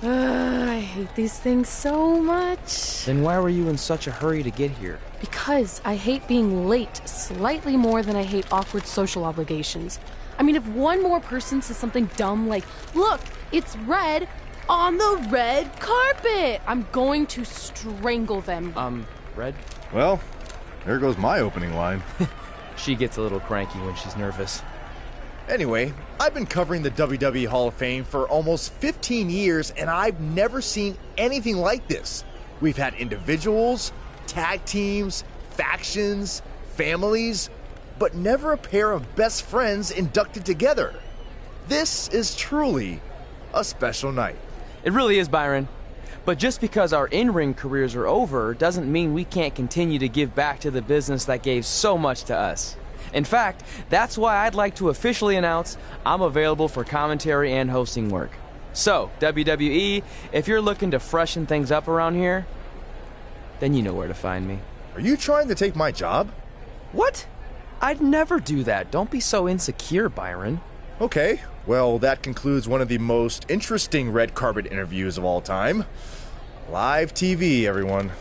I hate these things so much. Then why were you in such a hurry to get here? Because I hate being late slightly more than I hate awkward social obligations. I mean, if one more person says something dumb like, look, it's red on the red carpet, I'm going to strangle them. Red? Well, there goes my opening line. She gets a little cranky when she's nervous. Anyway, I've been covering the WWE Hall of Fame for almost 15 years, and I've never seen anything like this. We've had individuals, tag teams, factions, families, but never a pair of best friends inducted together. This is truly a special night. It really is, Byron. But just because our in-ring careers are over doesn't mean we can't continue to give back to the business that gave so much to us. In fact, that's why I'd like to officially announce I'm available for commentary and hosting work. So, WWE, if you're looking to freshen things up around here, then you know where to find me. Are you trying to take my job? What? I'd never do that. Don't be so insecure, Byron. Okay, well, that concludes one of the most interesting red carpet interviews of all time. Live TV, everyone.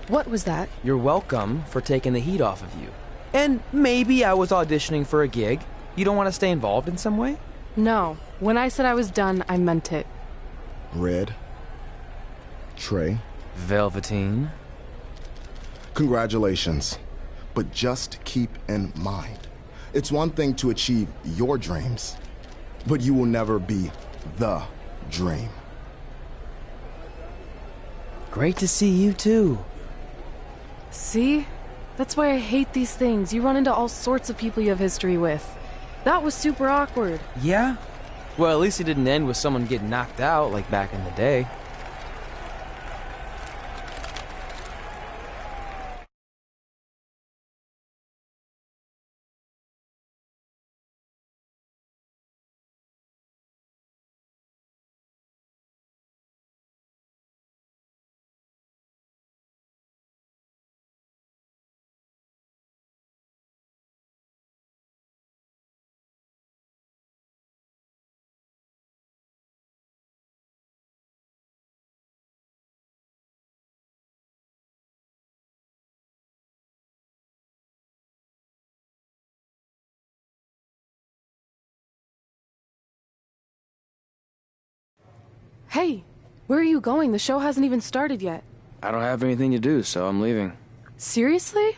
What was that? You're welcome for taking the heat off of you. And maybe I was auditioning for a gig. You don't want to stay involved in some way? No. When I said I was done, I meant it. Red. Trey. Velveteen. Congratulations. But just keep in mind, it's one thing to achieve your dreams, but you will never be the dream. Great to see you too. See? That's why I hate these things. You run into all sorts of people you have history with. That was super awkward. Yeah? Well, at least it didn't end with someone getting knocked out like back in the day. Hey, where are you going? The show hasn't even started yet. I don't have anything to do, so I'm leaving. Seriously?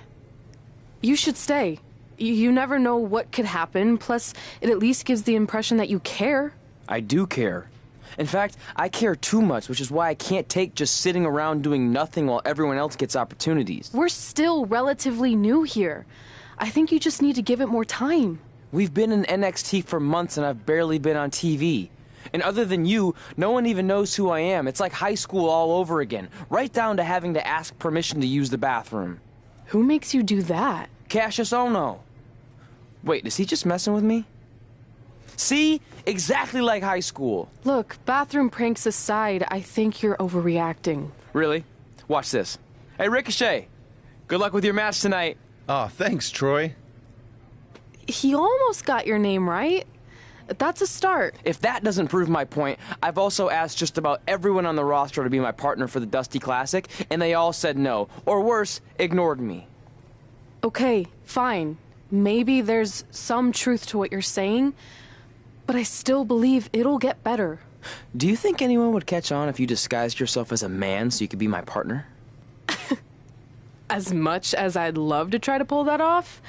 You should stay. You never know what could happen, plus it at least gives the impression that you care. I do care. In fact, I care too much, which is why I can't take just sitting around doing nothing while everyone else gets opportunities. We're still relatively new here. I think you just need to give it more time. We've been in NXT for months and I've barely been on TV. And other than you, no one even knows who I am. It's like high school all over again, right down to having to ask permission to use the bathroom. Who makes you do that? Cassius Ohno. Wait, is he just messing with me? See? Exactly like high school. Look, bathroom pranks aside, I think you're overreacting. Really? Watch this. Hey, Ricochet. Good luck with your match tonight. Aw, thanks, Troy. He almost got your name right. That's a start. If that doesn't prove my point, I've also asked just about everyone on the roster to be my partner for the Dusty Classic, and they all said no. Or worse, ignored me. Okay, fine. Maybe there's some truth to what you're saying, but I still believe it'll get better. Do you think anyone would catch on if you disguised yourself as a man so you could be my partner? As much as I'd love to try to pull that off,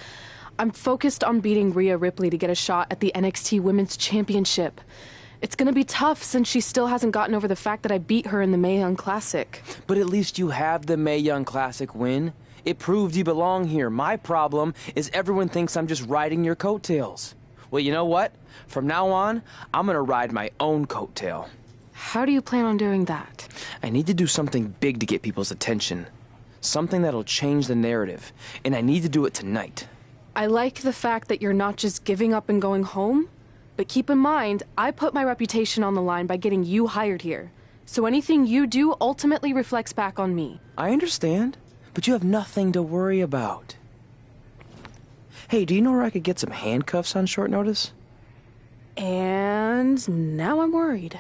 I'm focused on beating Rhea Ripley to get a shot at the NXT Women's Championship. It's gonna be tough since she still hasn't gotten over the fact that I beat her in the Mae Young Classic. But at least you have the Mae Young Classic win. It proved you belong here. My problem is everyone thinks I'm just riding your coattails. Well, you know what? From now on, I'm gonna ride my own coattail. How do you plan on doing that? I need to do something big to get people's attention. Something that'll change the narrative. And I need to do it tonight. I like the fact that you're not just giving up and going home, but keep in mind, I put my reputation on the line by getting you hired here. So anything you do ultimately reflects back on me. I understand, but you have nothing to worry about. Hey, do you know where I could get some handcuffs on short notice? And now I'm worried.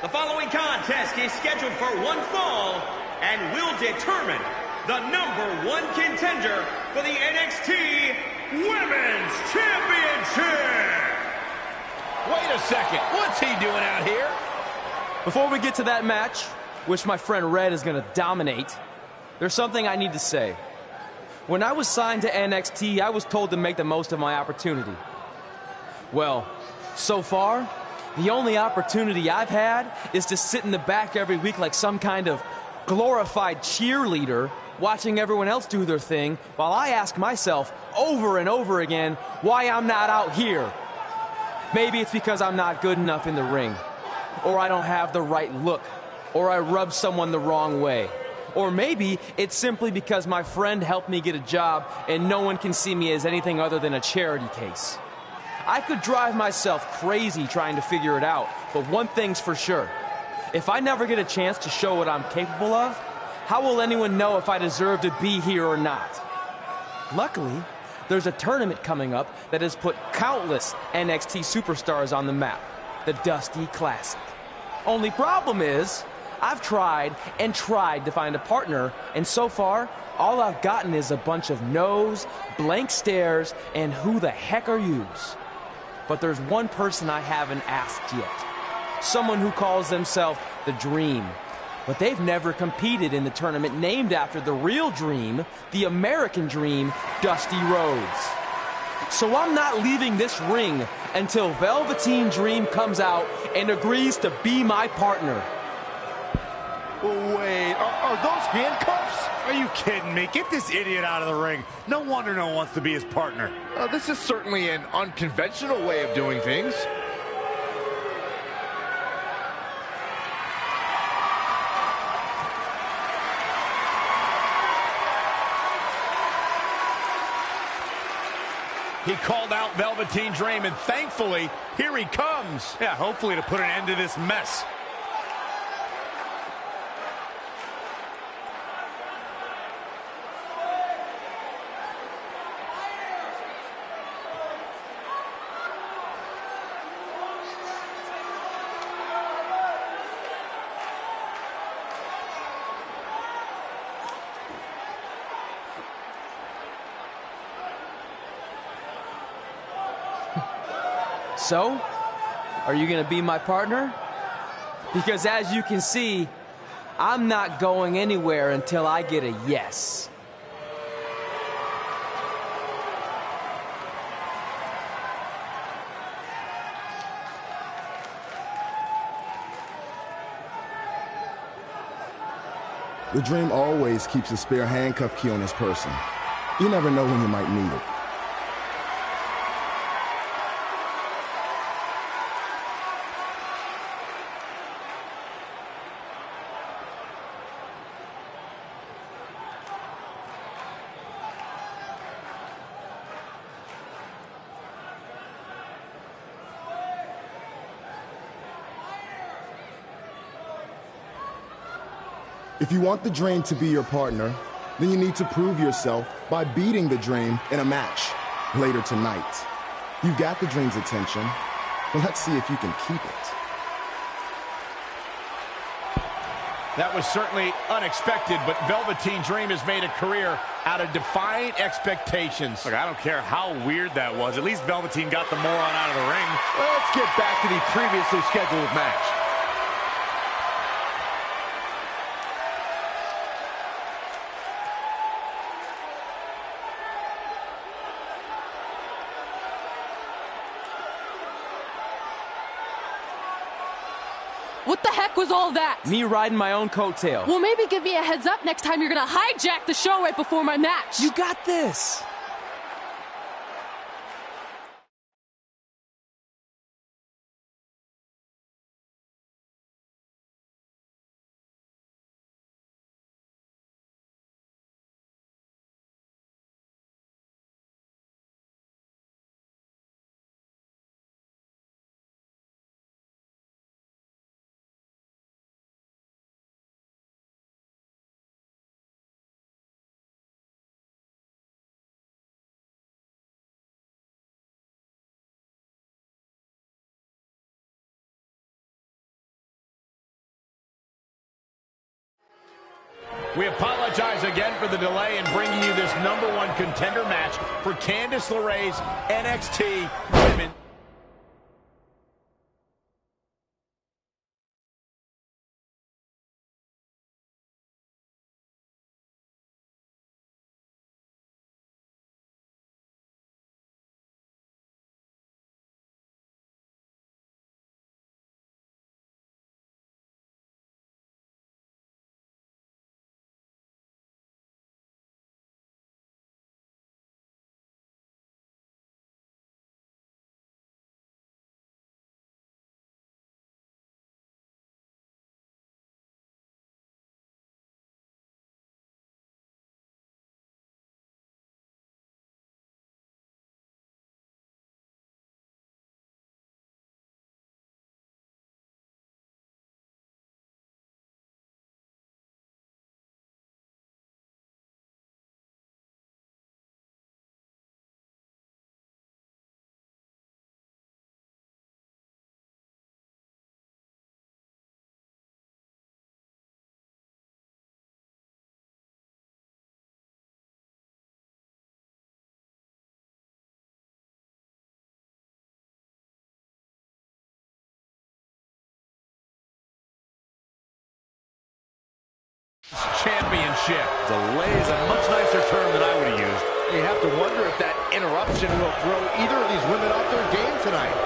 The following contest is scheduled for one fall and will determine the #1 contender for the NXT Women's Championship. Wait a second, what's he doing out here? Before we get to that match, which my friend Red is going to dominate, there's something I need to say. When I was signed to NXT, I was told to make the most of my opportunity. Well, so far, the only opportunity I've had is to sit in the back every week like some kind of glorified cheerleader, watching everyone else do their thing, while I ask myself over and over again why I'm not out here. Maybe it's because I'm not good enough in the ring, or I don't have the right look, or I rub someone the wrong way. Or maybe it's simply because my friend helped me get a job and no one can see me as anything other than a charity case. I could drive myself crazy trying to figure it out, but one thing's for sure. If I never get a chance to show what I'm capable of, how will anyone know if I deserve to be here or not? Luckily, there's a tournament coming up that has put countless NXT superstars on the map, the Dusty Classic. Only problem is, I've tried and tried to find a partner, and so far, all I've gotten is a bunch of no's, blank stares, and who the heck are yous? But there's one person I haven't asked yet. Someone who calls themselves the Dream. But they've never competed in the tournament named after the real Dream, the American Dream, Dusty Rhodes. So I'm not leaving this ring until Velveteen Dream comes out and agrees to be my partner. Wait, are those handcuffs? Are you kidding me? Get this idiot out of the ring. No wonder no one wants to be his partner. This is certainly an unconventional way of doing things. He called out Velveteen Dream, and thankfully, here he comes. Yeah, hopefully to put an end to this mess. So, are you going to be my partner? Because as you can see, I'm not going anywhere until I get a yes. The Dream always keeps a spare handcuff key on his person. You never know when you might need it. If you want the Dream to be your partner, then you need to prove yourself by beating the Dream in a match later tonight. You've got the Dream's attention, but let's see if you can keep it. That was certainly unexpected, but Velveteen Dream has made a career out of defying expectations. Look, I don't care how weird that was. At least Velveteen got the moron out of the ring. Let's get back to the previously scheduled match. What the heck was all that? Me riding my own coattail. Well, maybe give me a heads up next time you're gonna hijack the show right before my match. You got this. We apologize again for the delay in bringing you this #1 contender match for Candice LeRae's NXT Women. Championship. Delay is a much nicer term than I would have used. You have to wonder if that interruption will throw either of these women off their game tonight.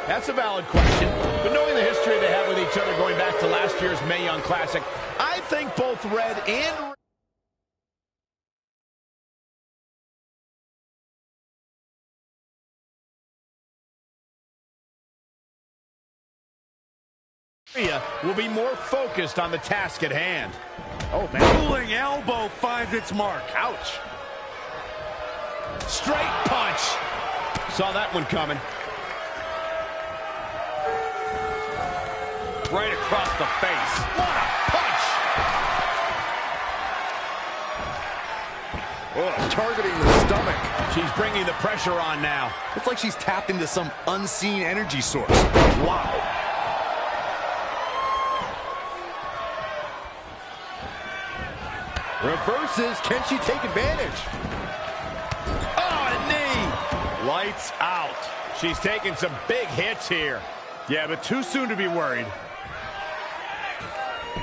That's a valid question. But knowing the history they have with each other going back to last year's Mae Young Classic, I think both Red and Rhea will be more focused on the task at hand. Oh, man. Rolling elbow finds its mark. Ouch. Straight punch. Saw that one coming. Right across the face. What a punch. Oh, targeting the stomach. She's bringing the pressure on now. It's like she's tapped into some unseen energy source. Wow. Reverses. Can she take advantage? Oh, a knee. Lights out. She's taking some big hits here. Yeah, but too soon to be worried.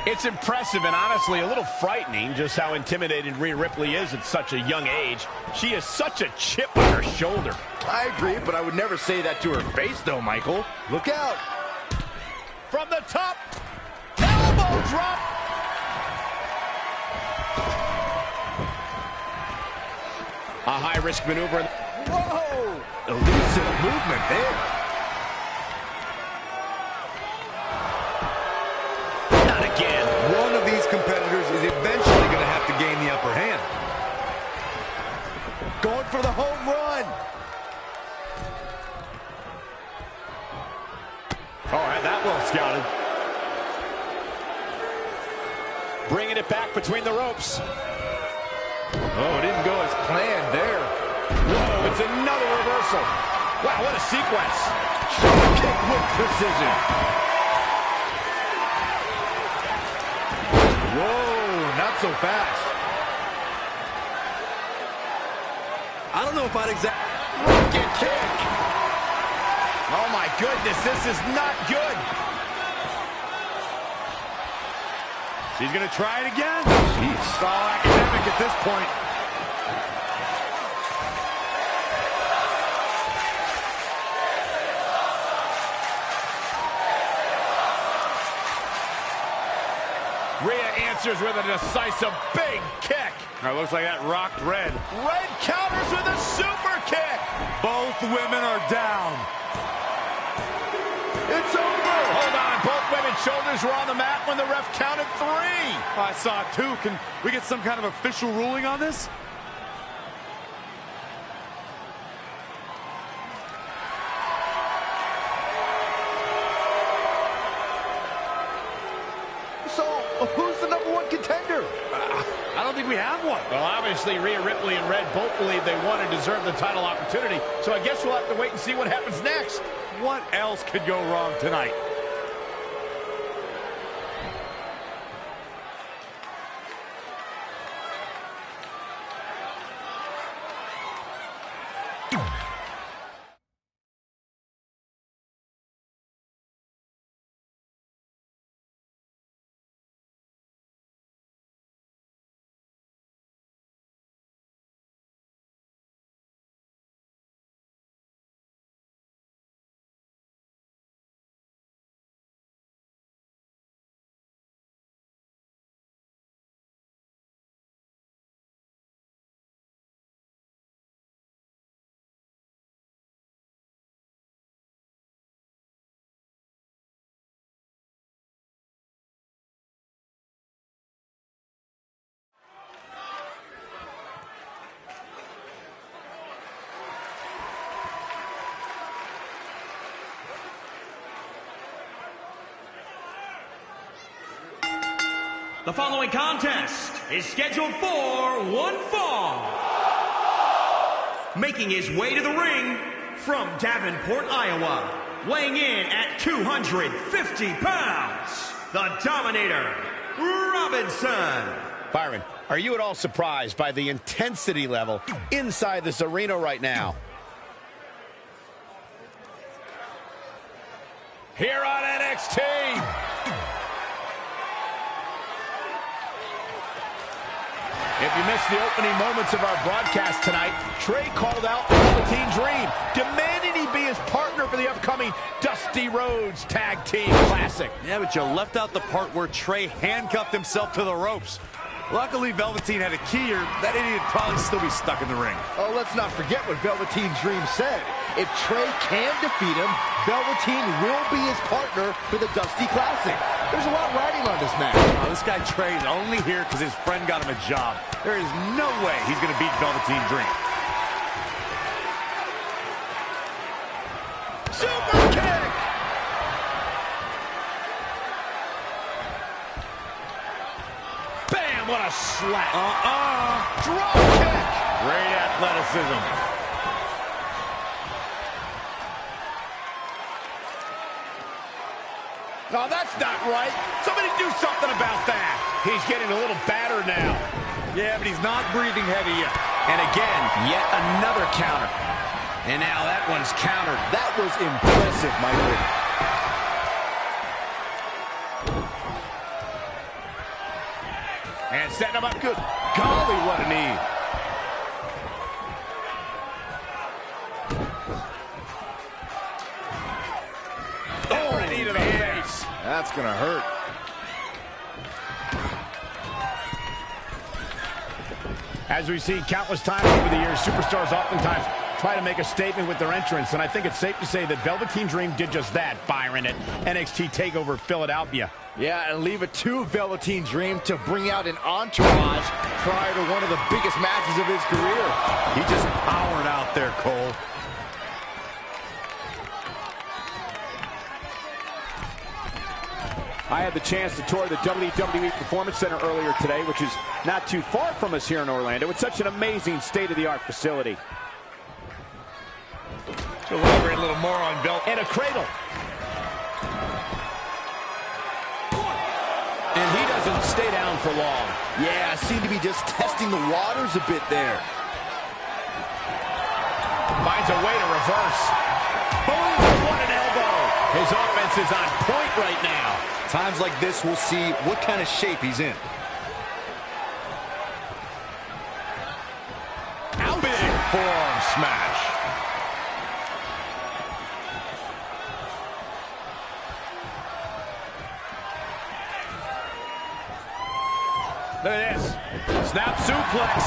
It's impressive and honestly a little frightening just how intimidated Rhea Ripley is at such a young age. She has such a chip on her shoulder. I agree, but I would never say that to her face, though, Michael. Look out. From the top. Elbow drop. A high-risk maneuver. Whoa! Elusive movement there. Not again. One of these competitors is eventually going to have to gain the upper hand. Going for the home run. Oh, had that well scouted. Bringing it back between the ropes. Oh, it didn't go as planned there. Whoa, it's another reversal. Wow, what a sequence. Kick with precision. Whoa, not so fast. I don't know if I'd exactly... Rocket kick. Oh, my goodness, this is not good. She's going to try it again. Jeez. It's all academic at this point. Rhea answers with a decisive big kick. It looks like that rocked Red. Red counters with a super kick. Both women are down. It's over. Hold on, both women's shoulders were on the mat when the ref counted 3. I saw it too. Can we get some kind of official ruling on this? So, who's the #1 contender? I don't think we have one. Well, obviously, Rhea Ripley and Red both believe they won and deserve the title opportunity, so I guess we'll have to wait and see what happens next. What else could go wrong tonight? The following contest is scheduled for one fall. Making his way to the ring from Davenport, Iowa, weighing in at 250 pounds, the Dominator, Robinson. Byron, are you at all surprised by the intensity level inside this arena right now? Here on NXT. If you missed the opening moments of our broadcast tonight, Trey called out Velveteen Dream, demanding he be his partner for the upcoming Dusty Rhodes Tag Team Classic. Yeah, but you left out the part where Trey handcuffed himself to the ropes. Luckily, Velveteen had a key, or that idiot would probably still be stuck in the ring. Oh, let's not forget what Velveteen Dream said. If Trey can defeat him, Velveteen will be his partner for the Dusty Classic. There's a lot riding on this match. Oh, this guy Trey's only here because his friend got him a job. There is no way he's going to beat Velveteen Dream. Super kick! Bam, what a slap. Drop kick! Great athleticism. No, that's not right. Somebody do something about that. He's getting a little battered now. Yeah, but he's not breathing heavy yet. And again, yet another counter. And now that one's countered. That was impressive, Michael. And setting him up good. Golly, what a knee. Oh, knee to the face. That's gonna hurt. As we've seen countless times over the years, superstars oftentimes try to make a statement with their entrance, and I think it's safe to say that Velveteen Dream did just that, Byron, at NXT TakeOver Philadelphia. Yeah, and leave it to Velveteen Dream to bring out an entourage prior to one of the biggest matches of his career. He just powered out there, Cole. I had the chance to tour the WWE Performance Center earlier today, which is not too far from us here in Orlando. It's such an amazing state-of-the-art facility. To elaborate a little more on and a cradle. And he doesn't stay down for long. Yeah, seemed to be just testing the waters a bit there. Finds a way to reverse. Boom! What an elbow! His offense is on point right now. Times like this, we'll see what kind of shape he's in. Big forearm smash. Look at this. Snap suplex.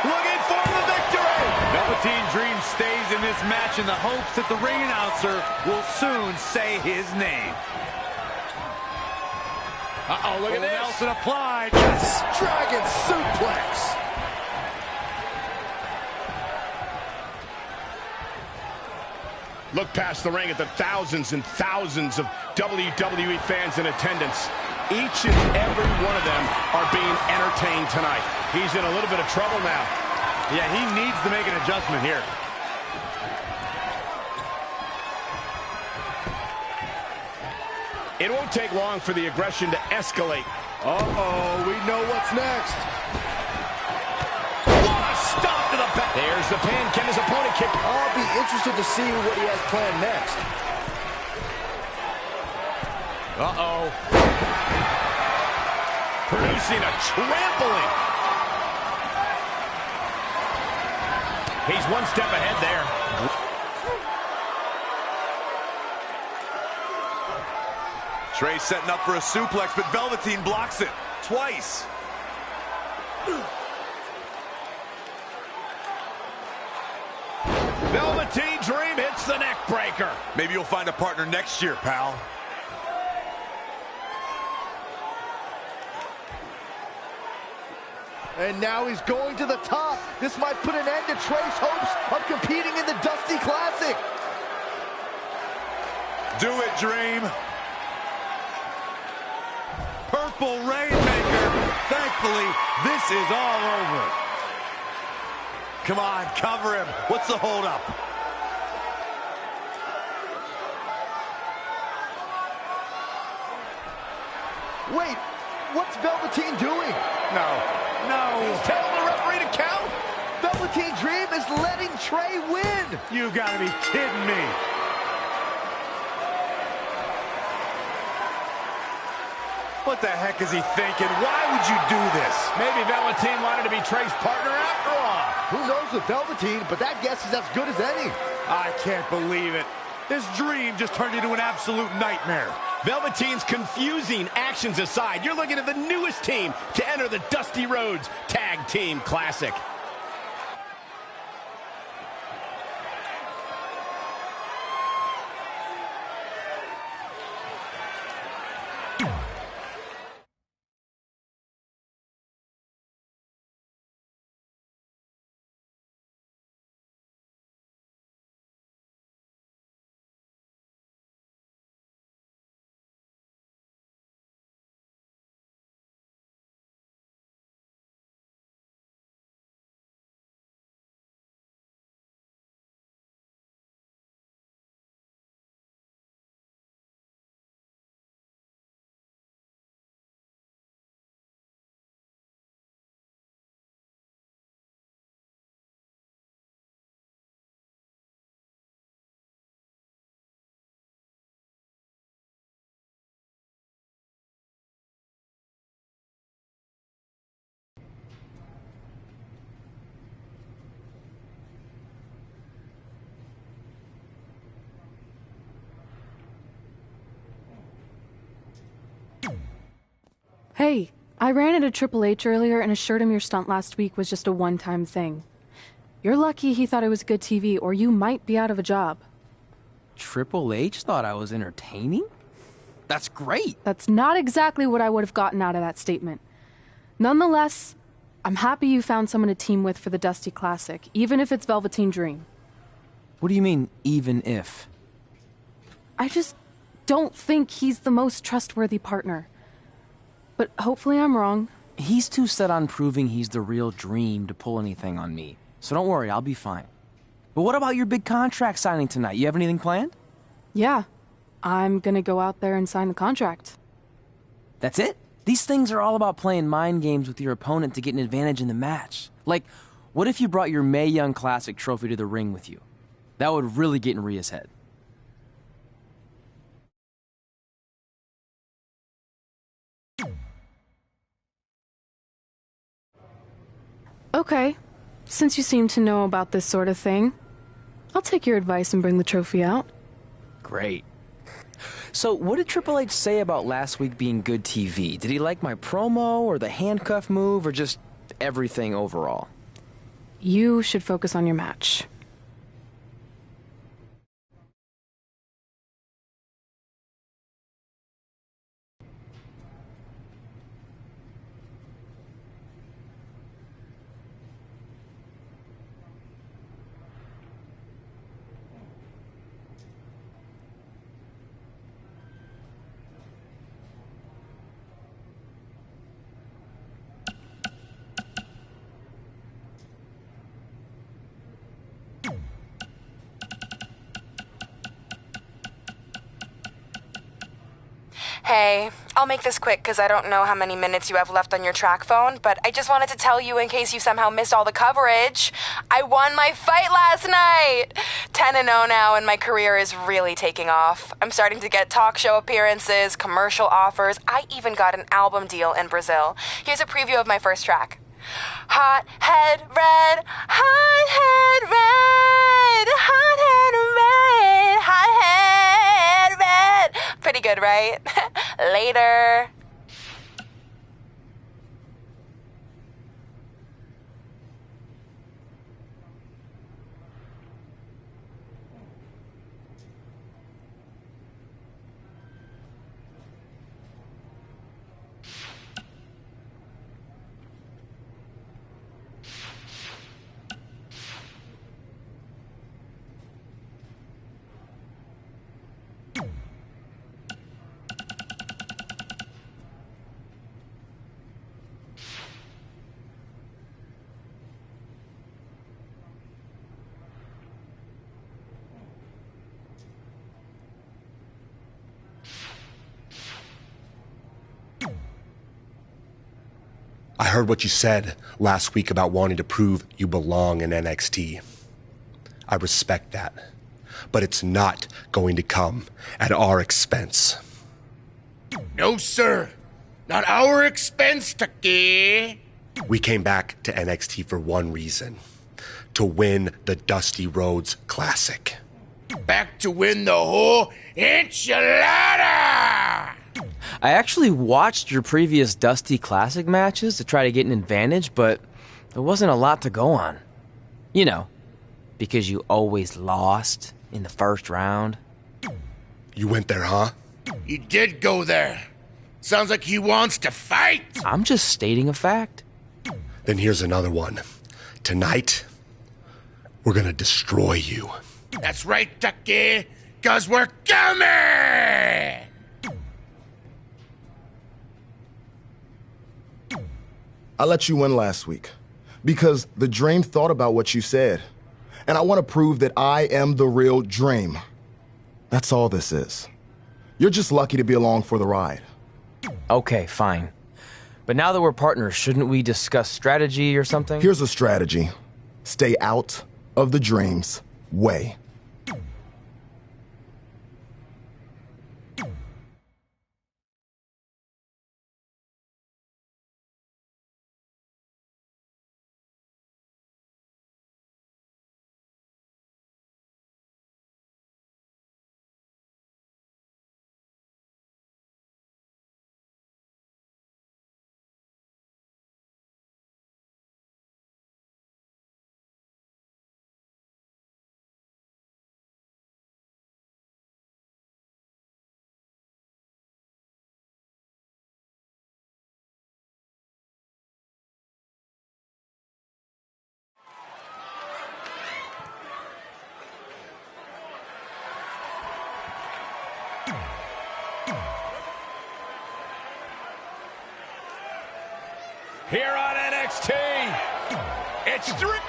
Looking for the victory. Velveteen Dream stays in this match in the hopes that the ring announcer will soon say his name. Uh-oh, look at this. Nelson applied. Yes, Dragon Suplex. Look past the ring at the thousands and thousands of WWE fans in attendance. Each and every one of them are being entertained tonight. He's in a little bit of trouble now. Yeah, he needs to make an adjustment here. It won't take long for the aggression to escalate. Uh-oh, we know what's next. What a stop to the back. There's the pin. Can his opponent kick? I'll be interested to see what he has planned next. Uh-oh. Producing a trampling. He's one step ahead there. Trey setting up for a suplex, but Velveteen blocks it twice. Velveteen Dream hits the neck breaker. Maybe you'll find a partner next year, pal. And now he's going to the top. This might put an end to Trey's hopes of competing in the Dusty Classic. Do it, Dream. Purple Rainmaker. Hopefully, this is all over. Come on, cover him. What's the holdup? Wait, what's Velveteen doing? No. He's telling the referee to count? Velveteen Dream is letting Trey win. You gotta be kidding me. What the heck is he thinking? Why would you do this? Maybe Velveteen wanted to be Trey's partner after all. Who knows with Velveteen, but that guess is as good as any. I can't believe it. This dream just turned into an absolute nightmare. Velveteen's confusing actions aside, you're looking at the newest team to enter the Dusty Rhodes Tag Team Classic. Hey, I ran into Triple H earlier and assured him your stunt last week was just a one-time thing. You're lucky he thought it was good TV, or you might be out of a job. Triple H thought I was entertaining? That's great. That's not exactly what I would have gotten out of that statement. Nonetheless, I'm happy you found someone to team with for the Dusty Classic, even if it's Velveteen Dream. What do you mean, even if? I just don't think he's the most trustworthy partner. But hopefully I'm wrong. He's too set on proving he's the real Dream to pull anything on me. So don't worry, I'll be fine. But what about your big contract signing tonight? You have anything planned? Yeah, I'm gonna go out there and sign the contract. That's it? These things are all about playing mind games with your opponent to get an advantage in the match. Like, what if you brought your Mae Young Classic trophy to the ring with you? That would really get in Rhea's head. Okay, since you seem to know about this sort of thing, I'll take your advice and bring the trophy out. Great. So, what did Triple H say about last week being good TV? Did he like my promo, or the handcuff move, or just everything overall? You should focus on your match. Hey, I'll make this quick because I don't know how many minutes you have left on your track phone, but I just wanted to tell you in case you somehow missed all the coverage. I won my fight last night! 10-0 now, and my career is really taking off. I'm starting to get talk show appearances, commercial offers. I even got an album deal in Brazil. Here's a preview of my first track. Hot head red, hot head red, hot head red, hot head red. Pretty good, right? Later. I heard what you said last week about wanting to prove you belong in NXT. I respect that. But it's not going to come at our expense. No, sir. Not our expense, Taki. We came back to NXT for one reason. To win the Dusty Rhodes Classic. Back to win the whole enchilada! I actually watched your previous Dusty Classic matches to try to get an advantage, but there wasn't a lot to go on. You know, because you always lost in the first round. You went there, huh? He did go there. Sounds like he wants to fight. I'm just stating a fact. Then here's another one. Tonight, we're gonna destroy you. That's right, Taki, 'cause we're coming! I let you win last week because the Dream thought about what you said. And I want to prove that I am the real Dream. That's all this is. You're just lucky to be along for the ride. Okay, fine. But now that we're partners, shouldn't we discuss strategy or something? Here's a strategy. Stay out of the Dream's way. Here on NXT, it's three.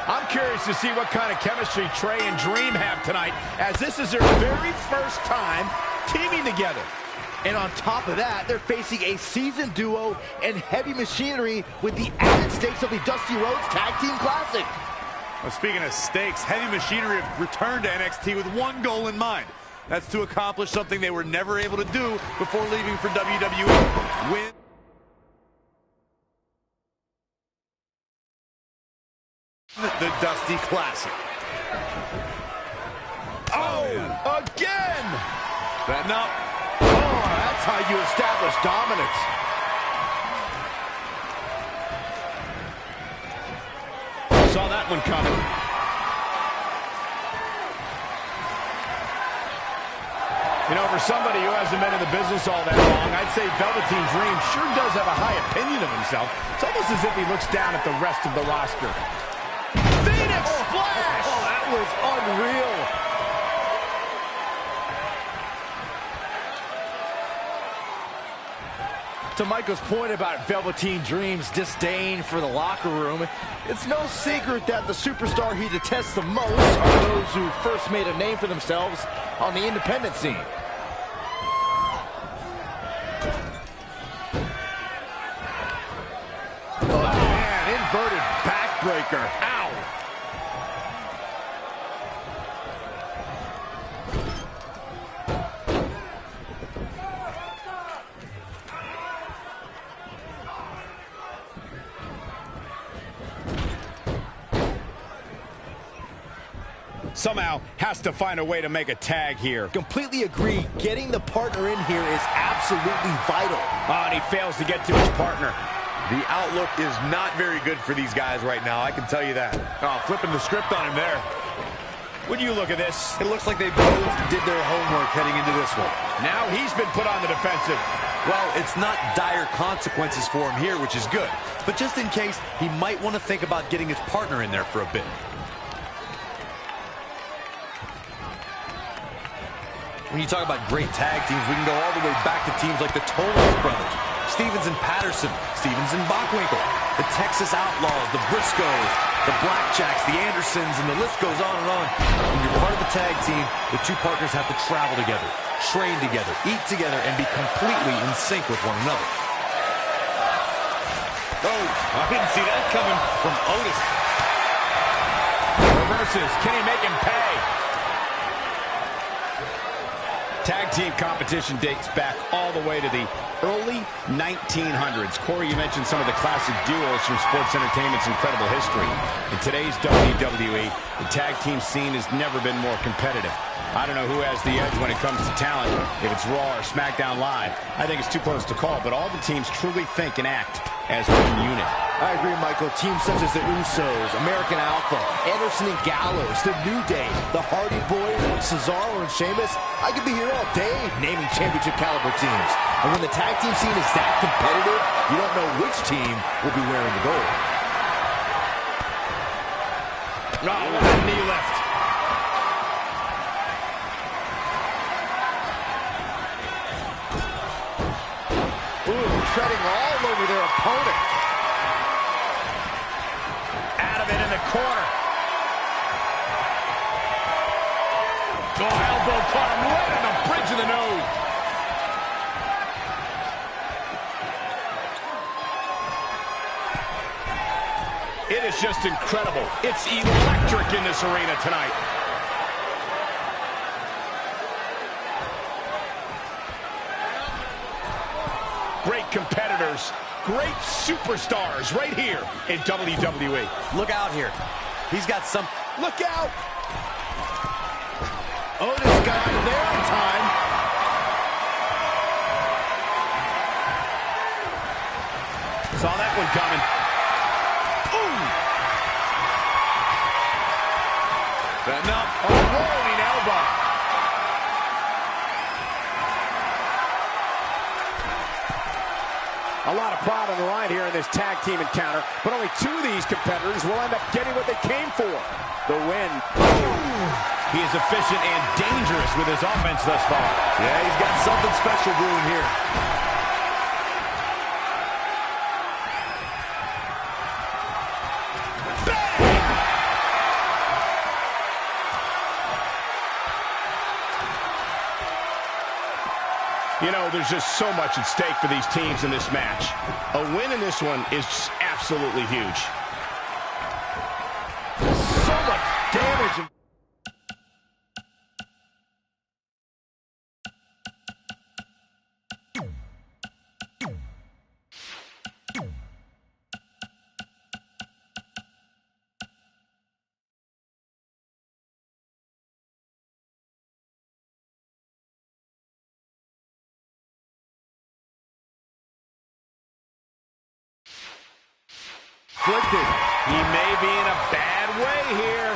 I'm curious to see what kind of chemistry Trey and Dream have tonight, as this is their very first time teaming together. And on top of that, they're facing a seasoned duo and heavy machinery with the added stakes of the Dusty Rhodes Tag Team Classic. Well, speaking of stakes, Heavy Machinery have returned to NXT with one goal in mind. That's to accomplish something they were never able to do before leaving for WWE. Win the Dusty Classic. Oh, again! Setting up. Oh, that's how you establish dominance. Saw that one coming. You know, for somebody who hasn't been in the business all that long, I'd say Velveteen Dream sure does have a high opinion of himself. It's almost as if he looks down at the rest of the roster. Phoenix Splash! Oh, that was unreal. To Michael's point about Velveteen Dream's disdain for the locker room, it's no secret that the superstar he detests the most are those who first made a name for themselves on the independent scene. Oh, man, inverted backbreaker. Ow! Somehow has to find a way to make a tag here. Completely agree. Getting the partner in here is absolutely vital. Oh, and he fails to get to his partner. The outlook is not very good for these guys right now, I can tell you that. Oh, flipping the script on him there. When you look at this, It looks like they both did their homework heading into this one. now he's been put on the defensive. Well, it's not dire consequences for him here, which is good. But just in case, he might want to think about getting his partner in there for a bit. When you talk about great tag teams, we can go all the way back to teams like the Tollins brothers. Stevens and Patterson, Stevens and Bockwinkel, the Texas Outlaws, the Briscoes, the Blackjacks, the Andersons, and the list goes on and on. When you're part of a tag team, the two partners have to travel together, train together, eat together, and be completely in sync with one another. Oh, I didn't see that coming from Otis. Reverses. Can he make him pay? Tag team competition dates back all the way to the early 1900s. Corey, you mentioned some of the classic duos from sports entertainment's incredible history. In today's WWE, the tag team scene has never been more competitive. I don't know who has the edge when it comes to talent, if it's Raw or SmackDown Live. I think it's too close to call, but all the teams truly think and act as one unit. I agree, Michael. Teams such as the Usos, American Alpha, Anderson and Gallows, The New Day, the Hardy Boys, Cesaro and Sheamus. I could be here all day naming championship caliber teams. And when the tag team scene is that competitive, you don't know which team will be wearing the gold. Oh, what a knee lift. Ooh, treading all over their opponent. Out of it in the corner. Oh, elbow caught him right on the bridge of the nose. It is just incredible. It's electric in this arena tonight. Great competitors, great superstars right here in WWE. Look out here. He's got some... Look out! Otis got out of there on time. Saw that one coming. Ooh! Setting up. A rolling elbow. A lot of pride on the line here in this tag team encounter, but only two of these competitors will end up getting what they came for, the win. He is efficient and dangerous with his offense thus far. Yeah, he's got something special brewing here. You know, there's just so much at stake for these teams in this match. A win in this one is just absolutely huge. So much damage. Inflicted. He may be in a bad way here.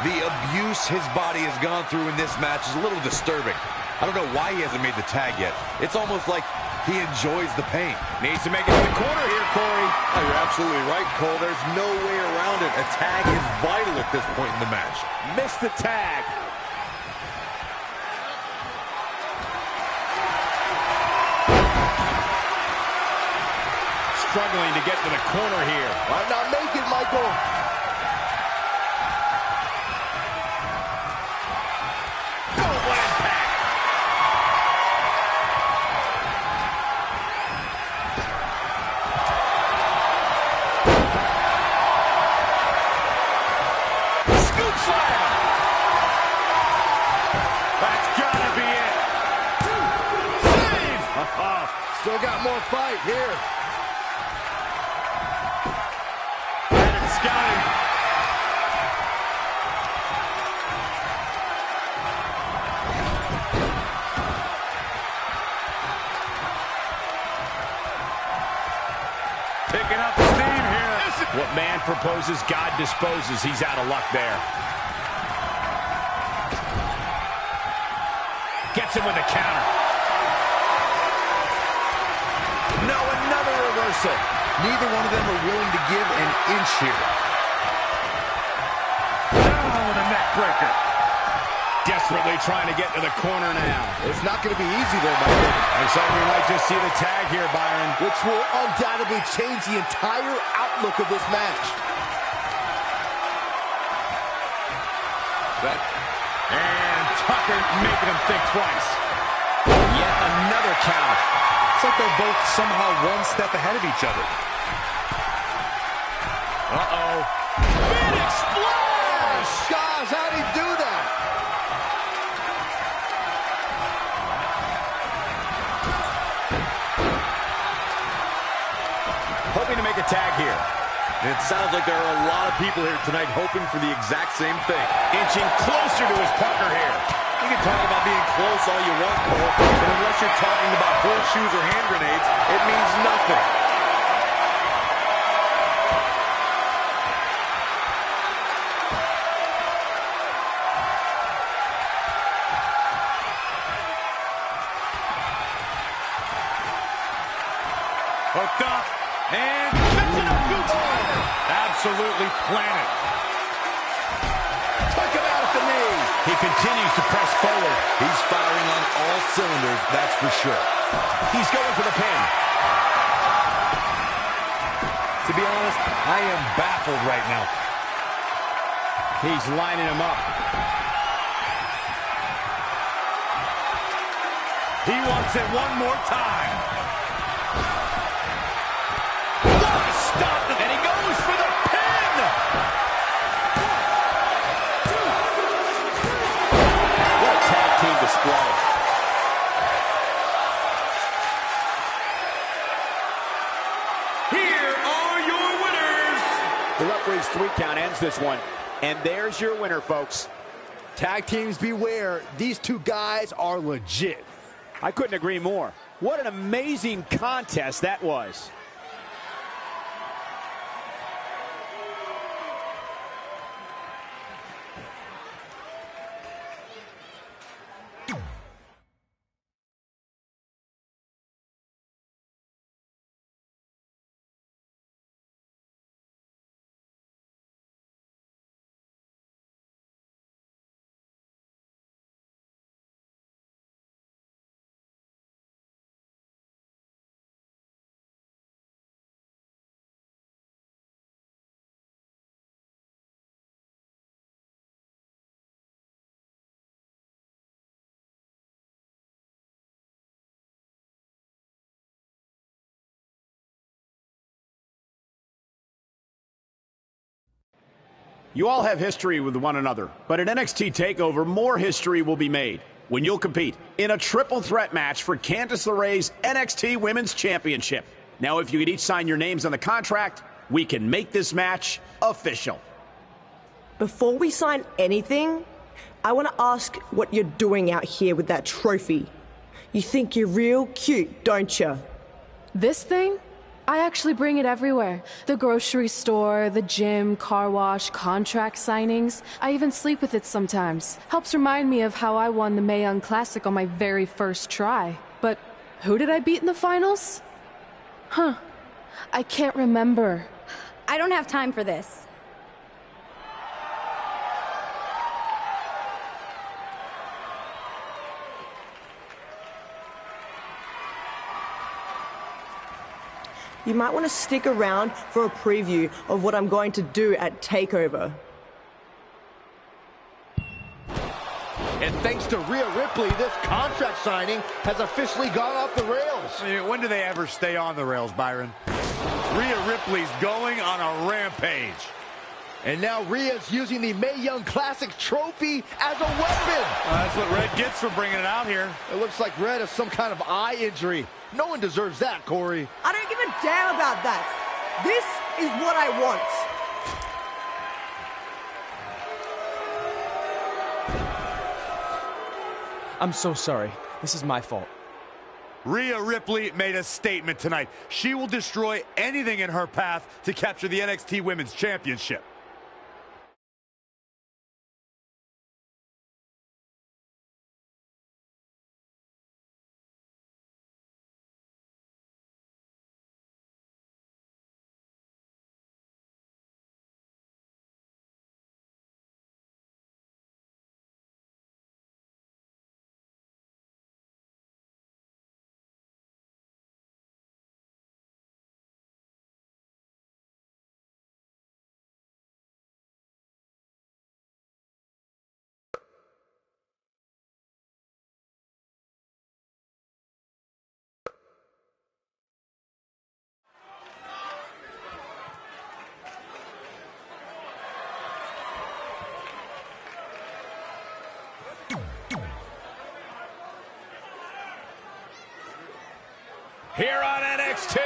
The abuse his body has gone through in this match is a little disturbing. I don't know why he hasn't made the tag yet. It's almost like he enjoys the pain. Needs to make it to the corner here, Corey. Oh, you're absolutely right, Cole. There's no way around it. A tag is vital at this point in the match. Missed the tag. Struggling to get to the corner here. Why not make it, Michael? Oh, what impact. Scoop slam. That's gotta be it. Save. Still got more fight here. Scouting. Picking up steam here. What man proposes, God disposes. He's out of luck there. Gets him with a counter. No, another reversal. Neither one of them are willing to give an inch here. Oh, with a neck breaker. Guess desperately trying to get to the corner now. It's not going to be easy, though, Michael. Looks like we might just see the tag here, Byron. Which will undoubtedly change the entire outlook of this match. And Tucker making him think twice. Yet another counter. It's like they're both somehow one step ahead of each other. Uh-oh. Phoenix Splash! Gosh, how'd he do that? Hoping to make a tag here. It sounds like there are a lot of people here tonight hoping for the exact same thing. Inching closer to his partner here. You can talk about being close all you want, Cole, but unless you're talking about horseshoes or hand grenades, it means nothing. Hooked up. And mixing up good ball. Absolutely planted. Took him out at the knee. He continues to press forward. He's firing on all cylinders, that's for sure. He's going for the pin. To be honest, I am baffled right now. He's lining him up. He wants it one more time. What a stop! And he goes for the pin! What a tag team display. Here are your winners. The referee's 3 count ends this one. And there's your winner, folks. Tag teams beware. These two guys are legit. I couldn't agree more. What an amazing contest that was. You all have history with one another, but at NXT TakeOver, more history will be made when you'll compete in a triple threat match for Candice LeRae's NXT Women's Championship. Now, if you could each sign your names on the contract, we can make this match official. Before we sign anything, I want to ask what you're doing out here with that trophy. You think you're real cute, don't you? This thing? I actually bring it everywhere. The grocery store, the gym, car wash, contract signings. I even sleep with it sometimes. Helps remind me of how I won the Mae Young Classic on my very first try. But who did I beat in the finals? Huh. I can't remember. I don't have time for this. You might want to stick around for a preview of what I'm going to do at TakeOver. And thanks to Rhea Ripley, this contract signing has officially gone off the rails. I mean, when do they ever stay on the rails, Byron? Rhea Ripley's going on a rampage. And now Rhea's using the Mae Young Classic trophy as a weapon. That's what Red gets for bringing it out here. It looks like Red has some kind of eye injury. No one deserves that, Corey. I don't give a damn about that. This is what I want. I'm so sorry. This is my fault. Rhea Ripley made a statement tonight. She will destroy anything in her path to capture the NXT Women's Championship. here on NXT.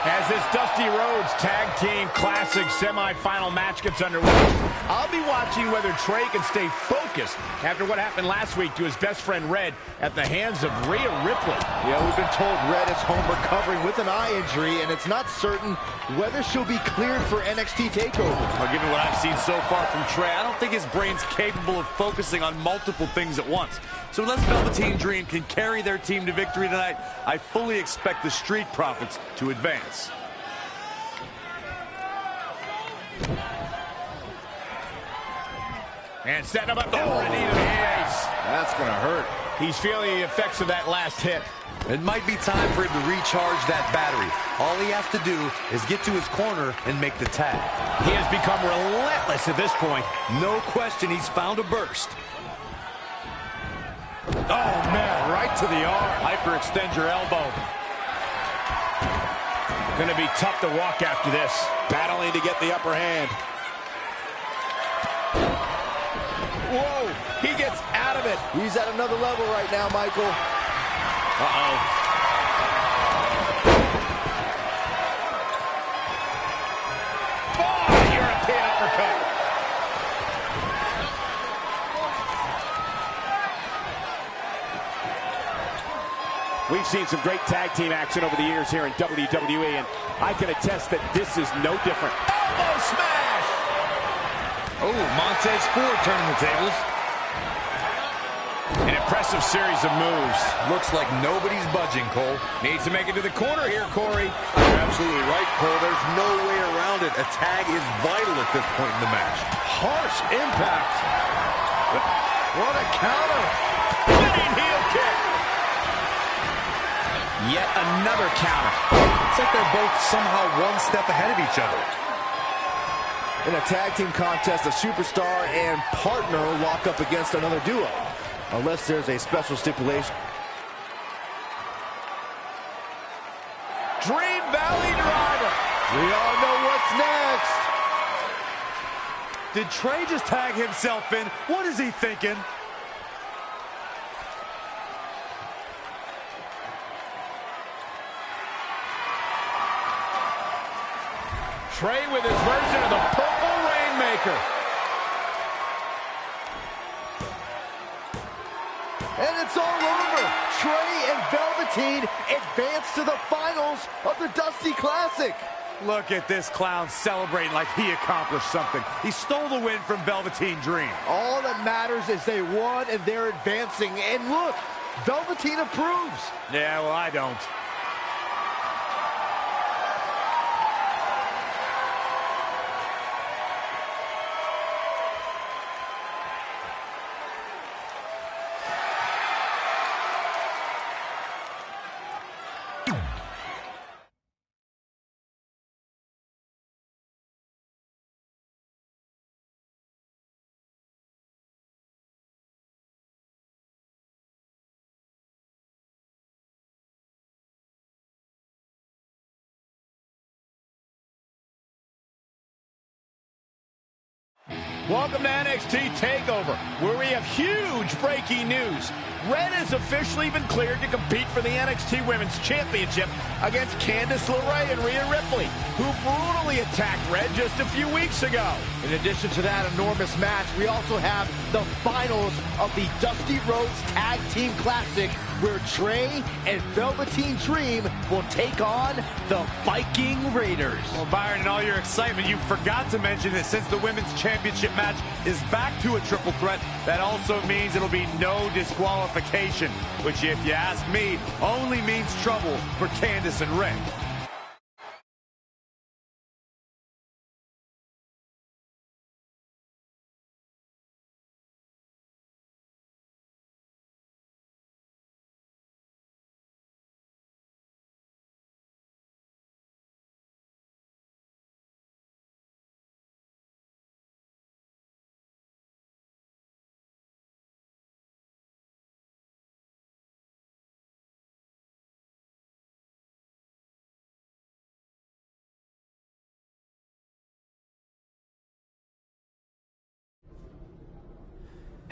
As this Dusty Rhodes Tag Team Classic semifinal match gets underway, I'll be watching whether Trey can stay focused after what happened last week to his best friend Red at the hands of Rhea Ripley. Yeah, we've been told Red is home recovering with an eye injury, and it's not certain whether she'll be cleared for NXT TakeOver. Well, given what I've seen so far from Trey, I don't think his brain's capable of focusing on multiple things at once. So unless Velveteen Dream can carry their team to victory tonight, I fully expect the Street Profits to advance. And setting him up the knee to the face. That's going to hurt. He's feeling the effects of that last hit. It might be time for him to recharge that battery. All he has to do is get to his corner and make the tag. He has become relentless at this point. No question, he's found a burst. Oh, man, right to the arm. Hyperextend your elbow. Going to be tough to walk after this. Battling to get the upper hand. Whoa, he gets out of it. He's at another level right now, Michael. Uh-oh. Oh, European uppercut. We've seen some great tag team action over the years here in WWE, and I can attest that this is no different. Elbow smash! Oh, Montez Ford turning the tables. An impressive series of moves. Looks like nobody's budging, Cole. Needs to make it to the corner here, Corey. You're absolutely right, Cole. There's no way around it. A tag is vital at this point in the match. Harsh impact. What a counter. Winning heel kick. Yet another counter. It's like they're both somehow one step ahead of each other. In a tag team contest, a superstar and partner lock up against another duo, unless there's a special stipulation. Dream Valley Driver. We all know what's next. Did Trey just tag himself in? What is he thinking? Trey with his version of the Purple Rainmaker. And it's all over. Trey and Velveteen advance to the finals of the Dusty Classic. Look at this clown celebrating like he accomplished something. He stole the win from Velveteen Dream. All that matters is they won and they're advancing. And look, Velveteen approves. Yeah, well, I don't. Welcome to NXT TakeOver, where we have huge breaking news. Red has officially been cleared to compete for the NXT Women's Championship against Candice LeRae and Rhea Ripley, who brutally attacked Red just a few weeks ago. In addition to that enormous match, we also have the finals of the Dusty Rhodes Tag Team Classic, where Trey and Velveteen Dream will take on the Viking Raiders. Well, Byron, in all your excitement, you forgot to mention that since the Women's Championship match is back to a triple threat, that also means it'll be no disqualification, which, if you ask me, only means trouble for Candice and Red.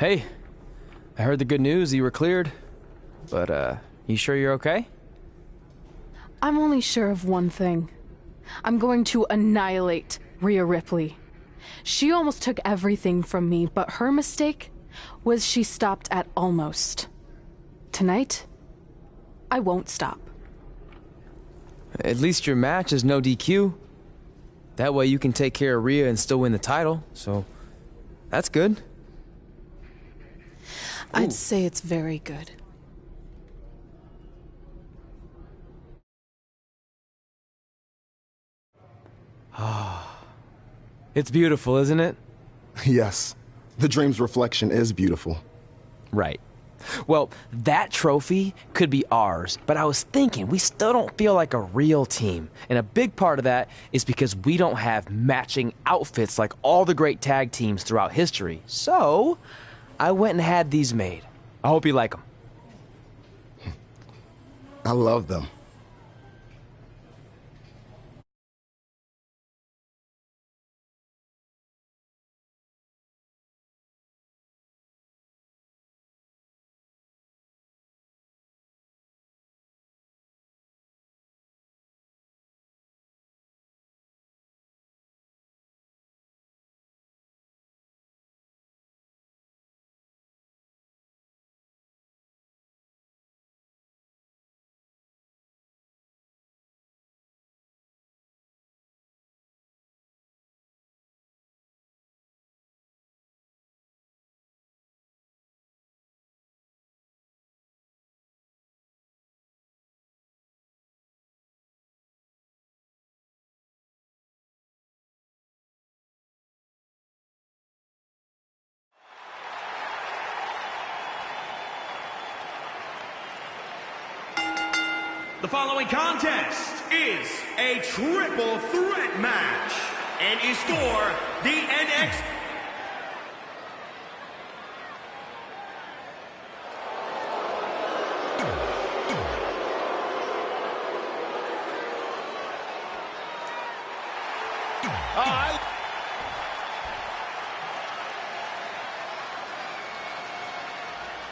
Hey, I heard the good news, you were cleared. But, you sure you're okay? I'm only sure of one thing. I'm going to annihilate Rhea Ripley. She almost took everything from me, but her mistake was she stopped at almost. Tonight, I won't stop. At least your match is no DQ. That way you can take care of Rhea and still win the title, so that's good. I'd say it's very good. It's beautiful, isn't it? Yes, the dream's reflection is beautiful. Right. Well, that trophy could be ours, but I was thinking we still don't feel like a real team. And a big part of that is because we don't have matching outfits like all the great tag teams throughout history. So, I went and had these made. I hope you like them. I love them. The following contest is a triple threat match and is for the NXT.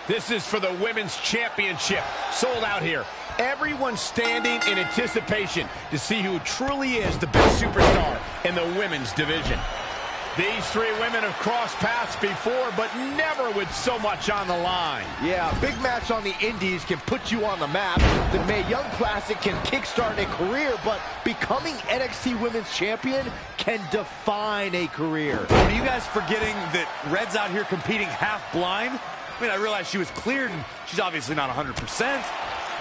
This is for the Women's Championship. Sold out here. Everyone's standing in anticipation to see who truly is the best superstar in the women's division. These three women have crossed paths before, but never with so much on the line. Yeah, a big match on the Indies can put you on the map. The Mae Young Classic can kickstart a career, but becoming NXT Women's Champion can define a career. Are you guys forgetting that Red's out here competing half blind? I mean, I realize she was cleared, and she's obviously not 100%.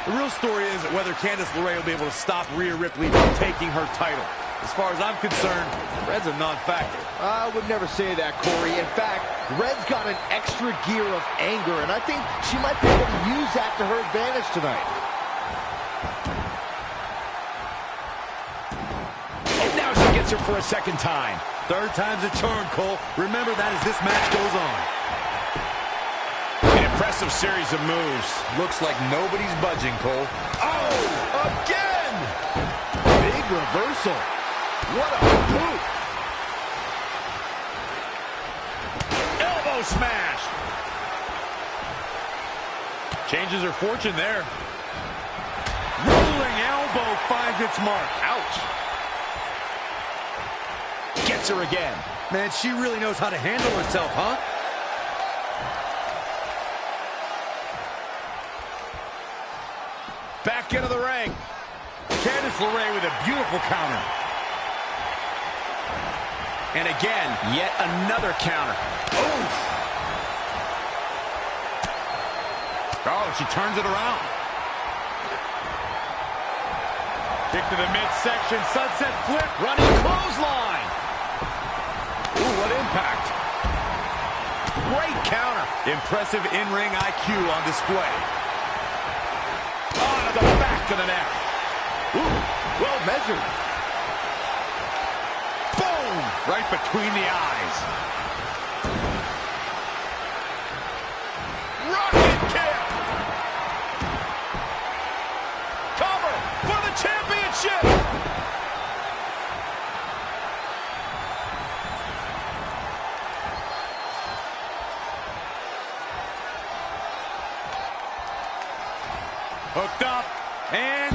The real story is whether Candice LeRae will be able to stop Rhea Ripley from taking her title. As far as I'm concerned, Red's a non-factor. I would never say that, Corey. In fact, Red's got an extra gear of anger, and I think she might be able to use that to her advantage tonight. And now she gets her for a second time. Third time's a charm, Cole. Remember that as this match goes on. Impressive series of moves. Looks like nobody's budging, Cole. Oh, again! Big reversal. What a boot. Elbow smash. Changes her fortune there. Rolling elbow finds its mark. Ouch. Gets her again. Man, she really knows how to handle herself, huh? Back into the ring. Candice LeRae with a beautiful counter. And again, yet another counter. Oof. Oh, she turns it around. Kick to the midsection, sunset flip. Running clothesline. Ooh, what impact. Great counter. Impressive in-ring IQ on display. Oh, to the back of the neck. Ooh, well measured. Boom! Right between the eyes. Rocket kick! Cover for the championship! Hooked up. And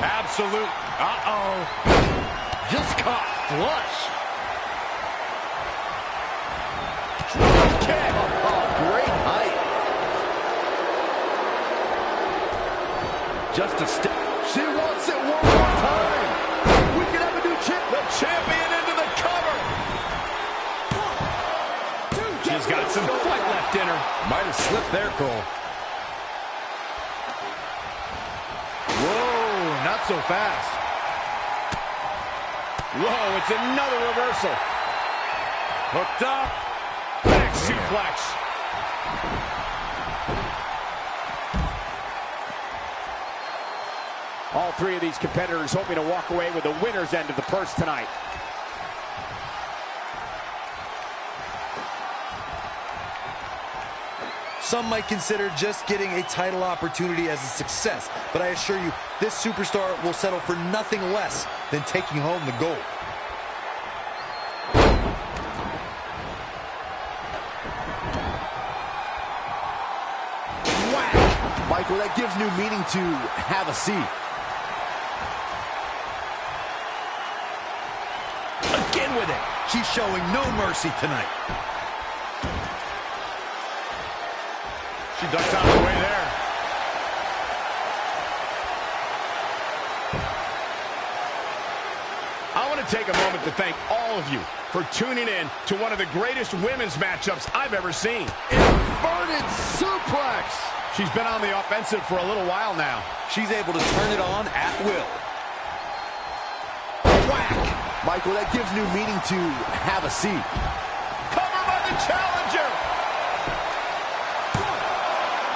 absolute. Uh-oh. Just caught flush. Kick. Great height. Just a step. She wants it one more time. We can have a new champ. The champion into the cover. She's got some fight left in her. Might have slipped there, Cole. Whoa, not so fast. Whoa, it's another reversal. Hooked up. Back suplex. All three of these competitors hoping to walk away with the winner's end of the purse tonight. Some might consider just getting a title opportunity as a success, but I assure you, this superstar will settle for nothing less than taking home the gold. Whack! Michael, that gives new meaning to have a seat. Again with it. She's showing no mercy tonight. She ducks out of the way there. I want to take a moment to thank all of you for tuning in to one of the greatest women's matchups I've ever seen. Inverted suplex! She's been on the offensive for a little while now. She's able to turn it on at will. Whack! Michael, that gives new meaning to have a seat. Cover by the challenger!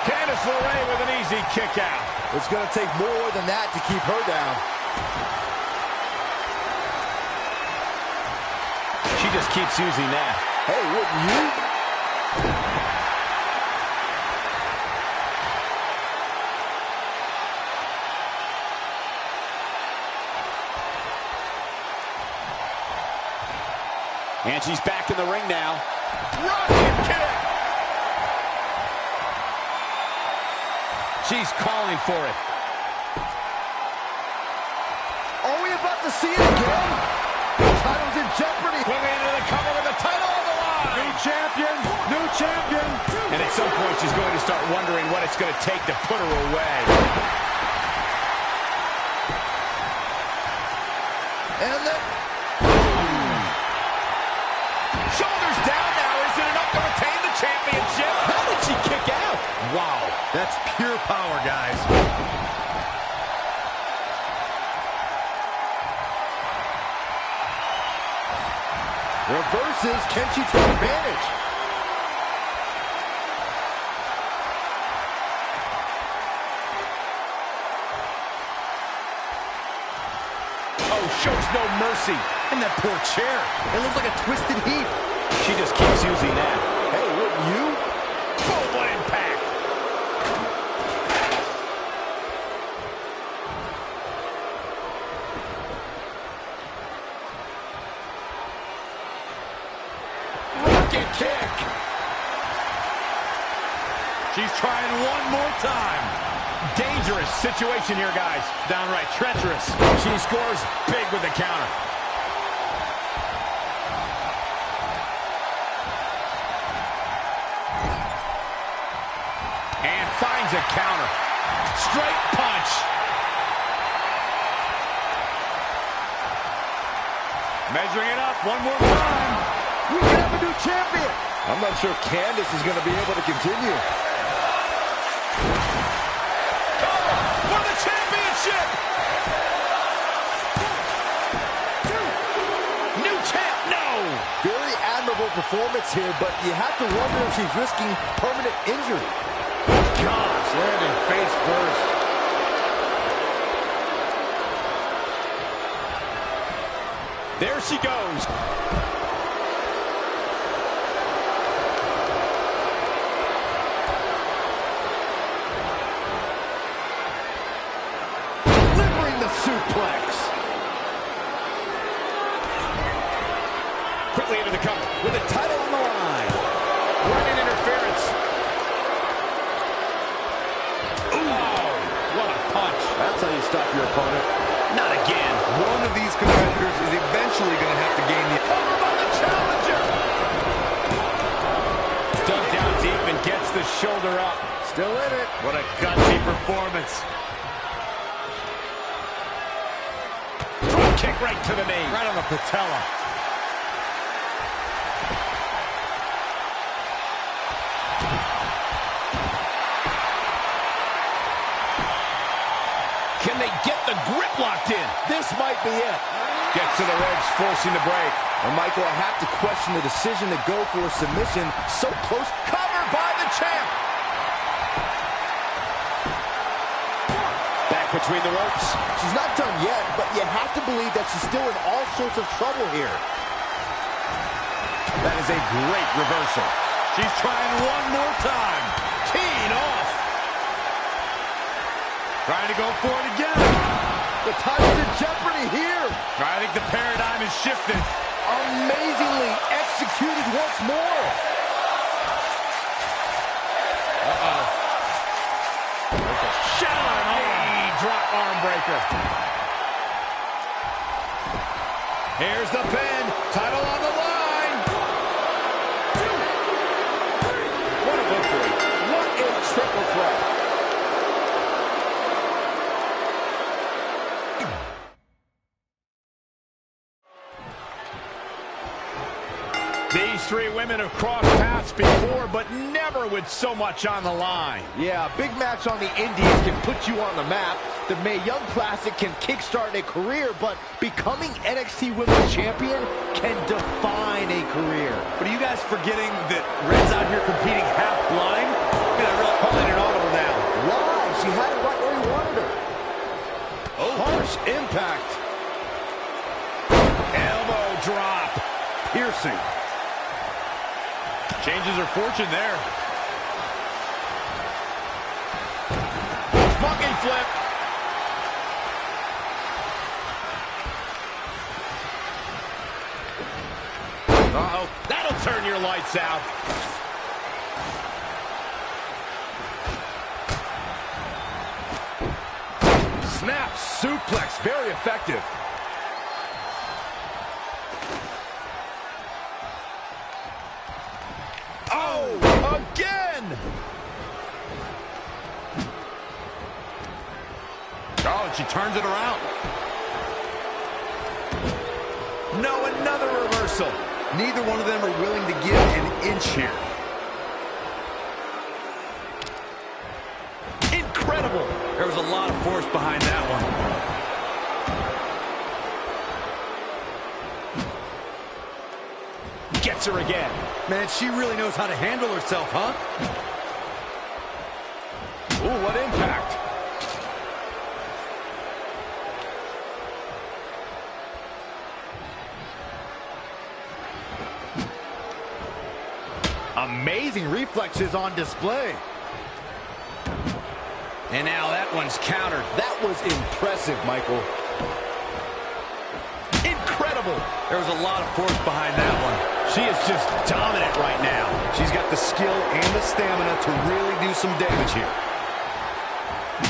Candice LeRae with an easy kick out. It's going to take more than that to keep her down. She just keeps using that. Hey, wouldn't you? And she's back in the ring now. Rocket kick! She's calling for it. Are we about to see it again? The title's in jeopardy. Moving into the cover with the title on the line. New champion, new champion. And at some point, she's going to start wondering what it's going to take to put her away. And then... Shoulders down now. Is it enough to retain the championship? How did she kick out? Wow, that's pure power, guys. Reverses. Can she take advantage? Oh, shows no mercy. And that poor chair. It looks like a twisted heap. She just keeps using that. Hey, wouldn't you? Boom, what impact. Rocket kick. She's trying one more time. Dangerous situation here, guys. Downright treacherous. She scores big with the counter. And finds a counter. Straight punch. Measuring it up one more time. We can have a new champion. I'm not sure Candice is going to be able to continue. For the championship! New champ, no! Very admirable performance here, but you have to wonder if she's risking permanent injury. Gosh, landing face first. There she goes. Suplex. Quickly into the cover with the title on the line. Running interference. Ooh, stop your opponent? Not again. One of these competitors is eventually going to have to gain the cover by the challenger. Dug down deep and gets the shoulder up. Still in it. What a gutsy performance. Drop kick right to the knee. Right on the patella. Can they get the grip locked in? This might be it. Gets to the ropes, forcing the break. And Michael, I have to question the decision to go for a submission so close. Covered by the champ. Back between the ropes. She's not done yet, but you have to believe that she's still in all sorts of trouble here. That is a great reversal. She's trying one more time. Teeing off. Trying to go for it again. The title's in jeopardy here. I think the paradigm has shifted. Amazingly executed once more. Uh-oh. There's a shallow knee drop arm breaker. Here's the pin. Title on the line. What a victory. What a triple threat. These three women have crossed paths before, but never with so much on the line. Yeah, a big match on the Indies can put you on the map. The Mae Young Classic can kickstart a career, but becoming NXT Women's Champion can define a career. But are you guys forgetting that Red's out here competing half blind? Look at that, really calling it audible now. Why? She had it right where he wanted her. Oh, harsh impact. Elbow drop. Piercing. Changes her fortune there. Monkey flip. Uh-oh. That'll turn your lights out. Snap suplex. Very effective. Oh, again! Oh, and she turns it around. No, another reversal. Neither one of them are willing to give an inch here. Incredible. There was a lot of force behind that one. Gets her again. Man, she really knows how to handle herself, huh? Ooh, what impact. Amazing reflexes on display. And now that one's countered. That was impressive, Michael. Incredible. There was a lot of force behind that one. She is just dominant right now. She's got the skill and the stamina to really do some damage here.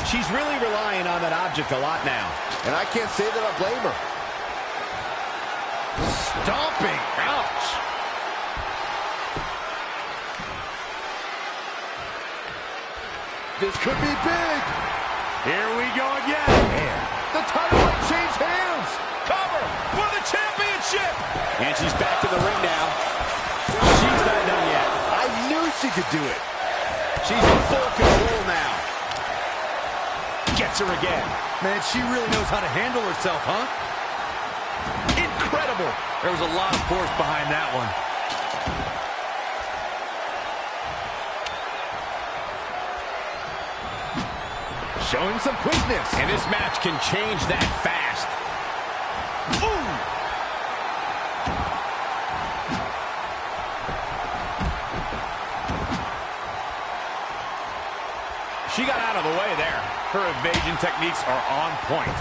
She's really relying on that object a lot now. And I can't say that I blame her. Stomping. Ouch. This could be big. Here we go again. Man, the title might change hands. Cover for the championship. And she's back in the ring now. She's not done yet. I knew she could do it. She's in full control now. Gets her again. Man, she really knows how to handle herself, huh? Incredible. There was a lot of force behind that one. Showing some quickness. And this match can change that fast. Ooh. She got out of the way there. Her evasion techniques are on point.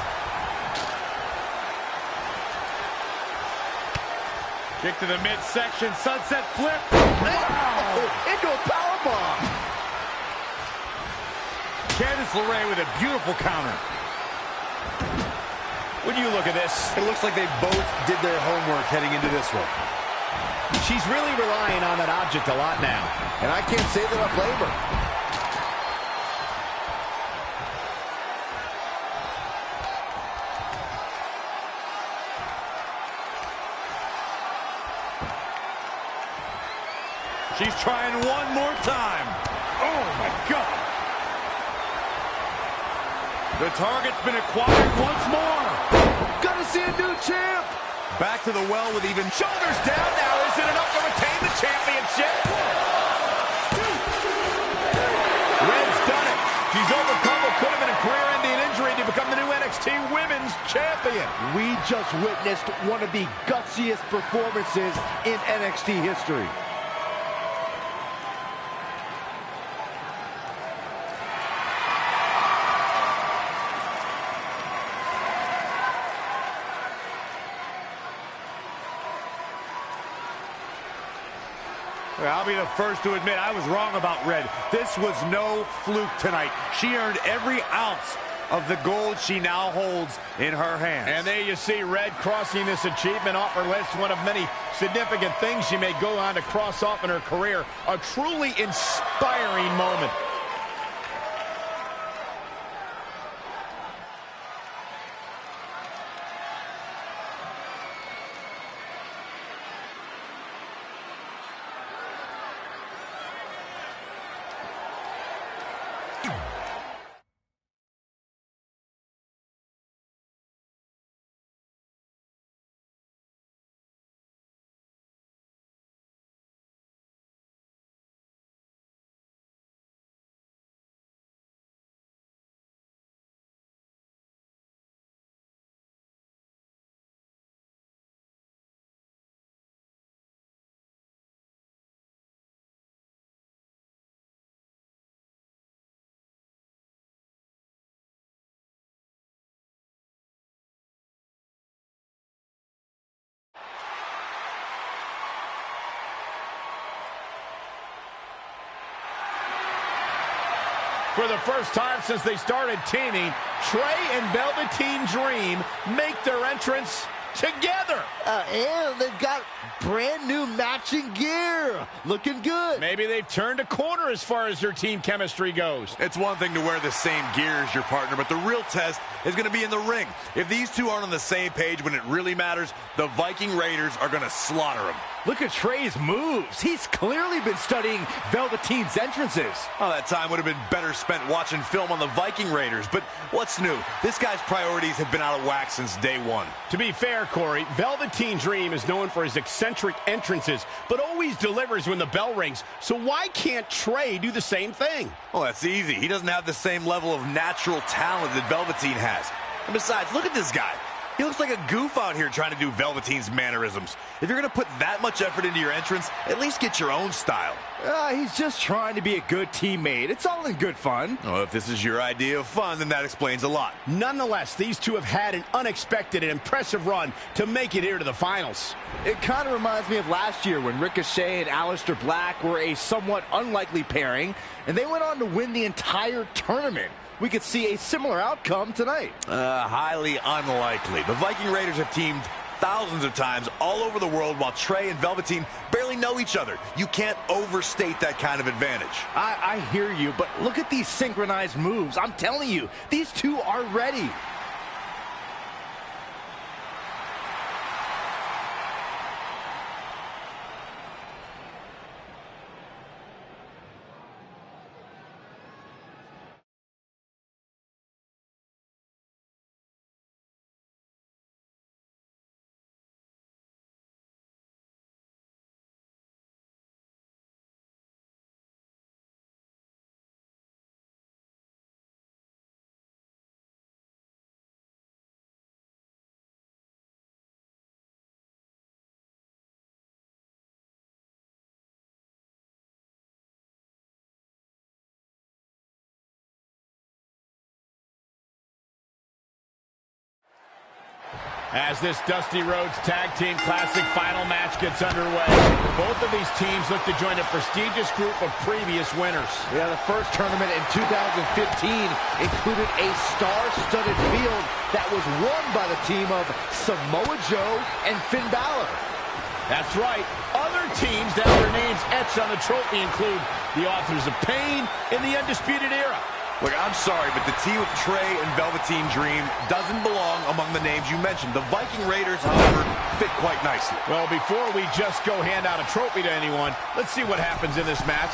Kick to the midsection, sunset flip. Wow! Into a powerbomb. Candice LeRae with a beautiful counter. When you look at this, it looks like they both did their homework heading into this one. She's really relying on that object a lot now. And I can't say that I blame her. She's trying one more time. Oh, my God. The target's been acquired once more. Gonna see a new champ. Back to the well with even shoulders down now. Is it enough to retain the championship? Red's done it. She's overcome what could have been a career-ending injury to become the new NXT Women's Champion. We just witnessed one of the gutsiest performances in NXT history. I'll be the first to admit I was wrong about Red. This was no fluke tonight. She earned every ounce of the gold she now holds in her hands. And there you see Red crossing this achievement off her list. One of many significant things she may go on to cross off in her career. A truly inspiring moment. For the first time since they started teaming, Trey and Velveteen Dream make their entrance together. And they've got brand new matching gear. Looking good. Maybe they've turned a corner as far as their team chemistry goes. It's one thing to wear the same gear as your partner, but the real test is going to be in the ring. If these two aren't on the same page when it really matters, the Viking Raiders are going to slaughter them. Look at Trey's moves. He's clearly been studying Velveteen's entrances. Oh, that time would have been better spent watching film on the Viking Raiders. But what's new? This guy's priorities have been out of whack since day one. To be fair, Corey, Velveteen Dream is known for his eccentric entrances, but always delivers when the bell rings. So why can't Trey do the same thing? Well, that's easy. He doesn't have the same level of natural talent that Velveteen has. And besides, look at this guy. He looks like a goof out here trying to do Velveteen's mannerisms. If you're going to put that much effort into your entrance, at least get your own style. He's just trying to be a good teammate. It's all in good fun. Well, if this is your idea of fun, then that explains a lot. Nonetheless, these two have had an unexpected and impressive run to make it here to the finals. It kind of reminds me of last year when Ricochet and Aleister Black were a somewhat unlikely pairing, and they went on to win the entire tournament. We could see a similar outcome tonight. Highly unlikely. The Viking Raiders have teamed thousands of times all over the world while Trey and Velveteen barely know each other. You can't overstate that kind of advantage. I hear you, but look at these synchronized moves. I'm telling you, these two are ready. As this Dusty Rhodes Tag Team Classic final match gets underway, both of these teams look to join a prestigious group of previous winners. Yeah, the first tournament in 2015 included a star-studded field that was won by the team of Samoa Joe and Finn Balor. That's right. Other teams that have their names etched on the trophy include the Authors of Pain in the Undisputed Era. Look, I'm sorry, but the team of Trey and Velveteen Dream doesn't belong among the names you mentioned. The Viking Raiders, however, fit quite nicely. Well, before we just go hand out a trophy to anyone, let's see what happens in this match.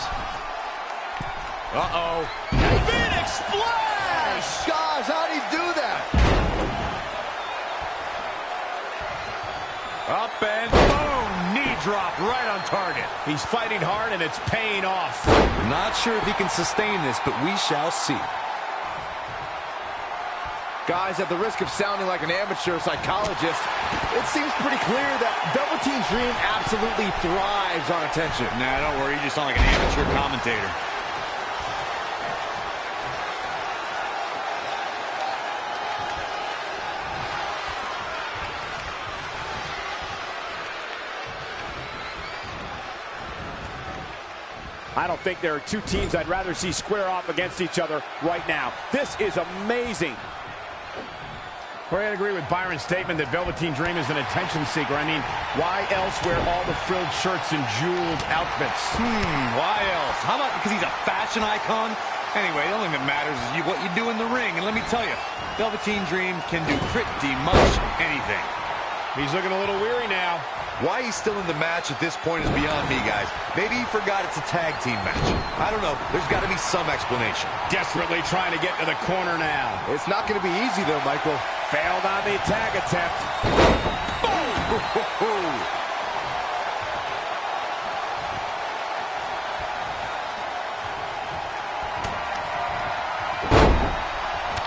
Uh-oh. Phoenix Splash! Gosh, how'd he do that? Up and boom! Knee drop right on target. He's fighting hard and it's paying off. Not sure if he can sustain this, but we shall see. Guys, at the risk of sounding like an amateur psychologist, it seems pretty clear that Velveteen Dream absolutely thrives on attention. Nah, don't worry, you just sound like an amateur commentator. I don't think there are two teams I'd rather see square off against each other right now. This is amazing. Corey, I'd agree with Byron's statement that Velveteen Dream is an attention seeker. I mean, why else wear all the frilled shirts and jeweled outfits? Why else? How about because he's a fashion icon? Anyway, the only thing that matters is what you do in the ring. And let me tell you, Velveteen Dream can do pretty much anything. He's looking a little weary now. Why he's still in the match at this point is beyond me, guys. Maybe he forgot it's a tag team match. I don't know. There's got to be some explanation. Desperately trying to get to the corner now. It's not going to be easy, though, Michael. Failed on the tag attempt.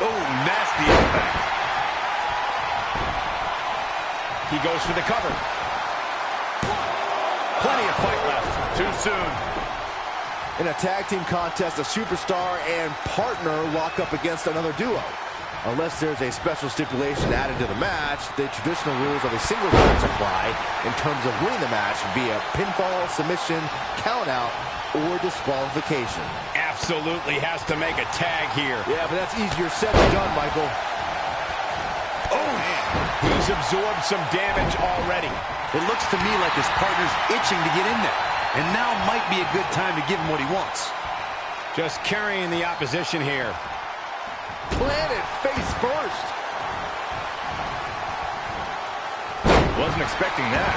Oh, nasty impact. He goes for the cover. Plenty of fight left. Too soon. In a tag team contest, a superstar and partner lock up against another duo. Unless there's a special stipulation added to the match, the traditional rules of a singles match apply in terms of winning the match via pinfall, submission, countout, or disqualification. Absolutely has to make a tag here. Yeah, but that's easier said than done, Michael. Oh, man. He's absorbed some damage already. It looks to me like his partner's itching to get in there. And now might be a good time to give him what he wants. Just carrying the opposition here. Planted face first. Wasn't expecting that.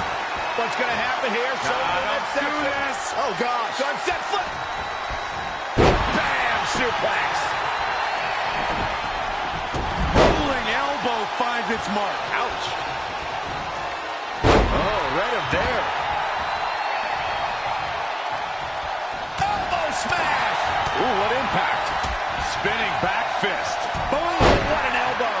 What's going to happen here? Let's do this. Oh, gosh. Sunset flip. Bam! Suplex. Rolling elbow finds its mark. Ouch. Oh, right up there. Elbow smash. Ooh, what impact. Spinning back fist. Boom, what an elbow.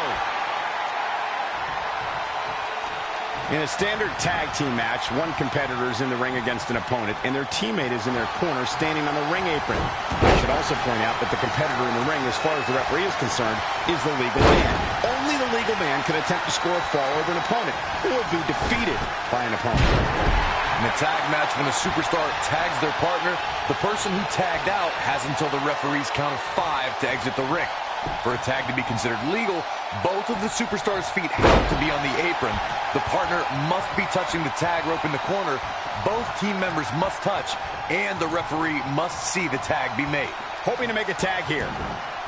In a standard tag team match, one competitor is in the ring against an opponent, and their teammate is in their corner standing on the ring apron. I should also point out that the competitor in the ring, as far as the referee is concerned, is the legal man. Only the legal man can attempt to score a fall over an opponent, or be defeated by an opponent. In a tag match, when a superstar tags their partner, the person who tagged out has until the referee's count of 5 to exit the ring. For a tag to be considered legal, both of the superstars' feet have to be on the apron. The partner must be touching the tag rope in the corner. Both team members must touch, and the referee must see the tag be made. Hoping to make a tag here.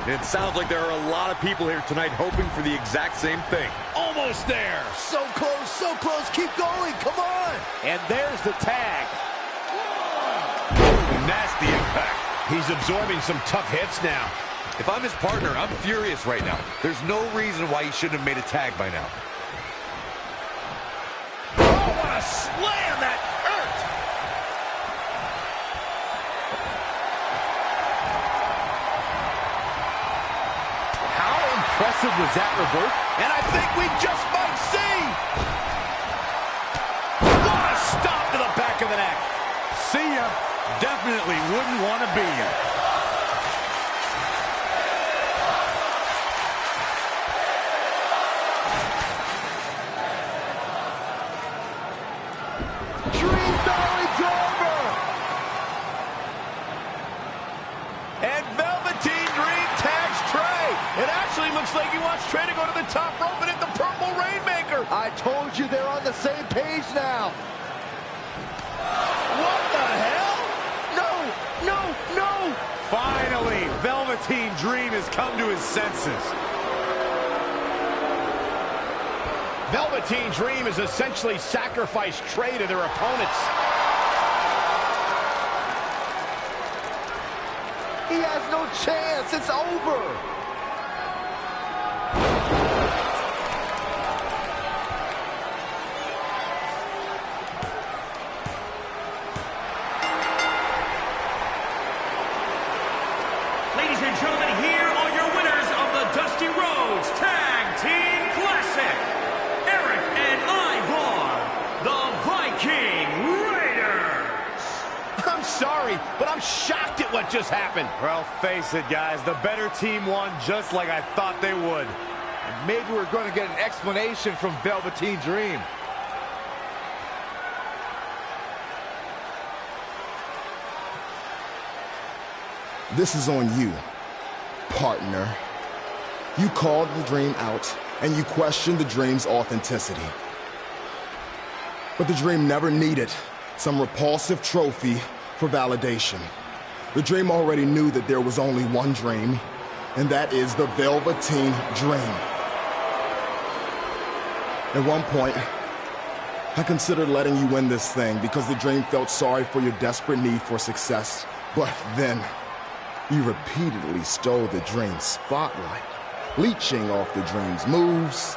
It sounds like there are a lot of people here tonight hoping for the exact same thing. Almost there. So close, so close. Keep going. Come on. And there's the tag. Nasty impact. He's absorbing some tough hits now. If I'm his partner, I'm furious right now. There's no reason why he shouldn't have made a tag by now. Oh, what a slam that hurt! How impressive was that reverse? And I think we just might see! What a stop to the back of the neck! See ya. Definitely wouldn't want to be here. Dream belly driver! And Velveteen Dream tags Trey. It actually looks like he wants Trey to go to the top rope and hit the purple Rainmaker. I told you they're on the same page now. What the hell? No, no, no! Finally, Velveteen Dream has come to his senses. Velveteen Dream has essentially sacrificed Trey to their opponents. He has no chance. It's over. Ladies and gentlemen, here are your winners of the Dusty Rhodes Tag Team Classic. Eric and Ivar, the Viking Raiders. I'm sorry, but I'm shocked at what just happened. Well, face it, guys. The better team won just like I thought they would. Maybe we're going to get an explanation from Velveteen Dream. This is on you, partner. You called the Dream out, and you questioned the Dream's authenticity. But the Dream never needed some repulsive trophy for validation. The Dream already knew that there was only one Dream, and that is the Velveteen Dream. At one point, I considered letting you win this thing because the Dream felt sorry for your desperate need for success. But then, you repeatedly stole the Dream's spotlight, leeching off the Dream's moves,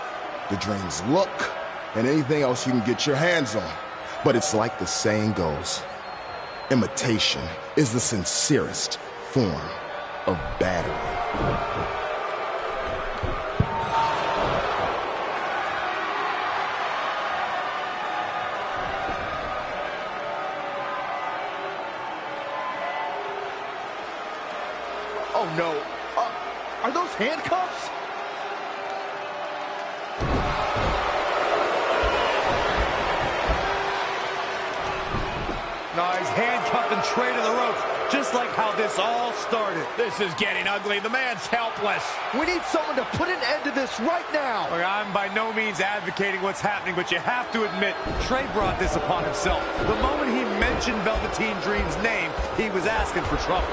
the Dream's look, and anything else you can get your hands on. But it's like the saying goes, imitation is the sincerest form of battery. Oh, no. Are those handcuffs? No, he's handcuffing Trey to the ropes, just like how this all started. This is getting ugly. The man's helpless. We need someone to put an end to this right now. Look, I'm by no means advocating what's happening, but you have to admit, Trey brought this upon himself. The moment he mentioned Velveteen Dream's name, he was asking for trouble.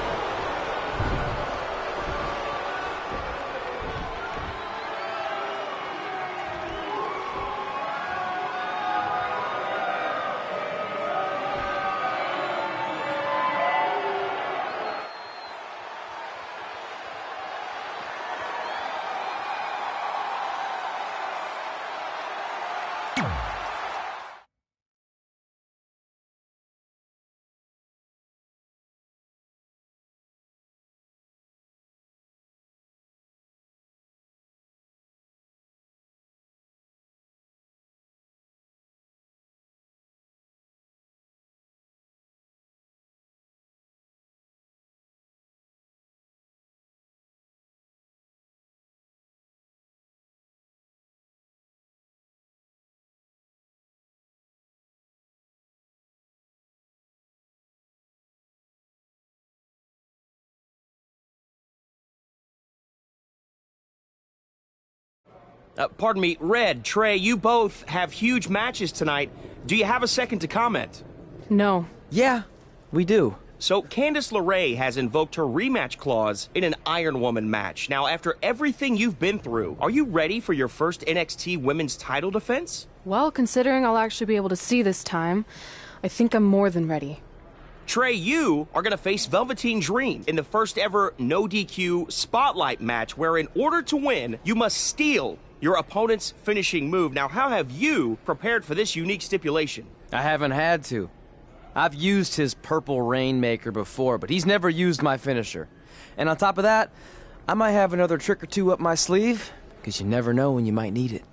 Pardon me, Red, Trey, you both have huge matches tonight. Do you have a second to comment? No. Yeah, we do. So, Candice LeRae has invoked her rematch clause in an Iron Woman match. Now, after everything you've been through, are you ready for your first NXT Women's title defense? Well, considering I'll actually be able to see this time, I think I'm more than ready. Trey, you are going to face Velveteen Dream in the first ever no DQ spotlight match where in order to win, you must steal your opponent's finishing move. Now, how have you prepared for this unique stipulation? I haven't had to. I've used his purple Rainmaker before, but he's never used my finisher. And on top of that, I might have another trick or two up my sleeve, because you never know when you might need it.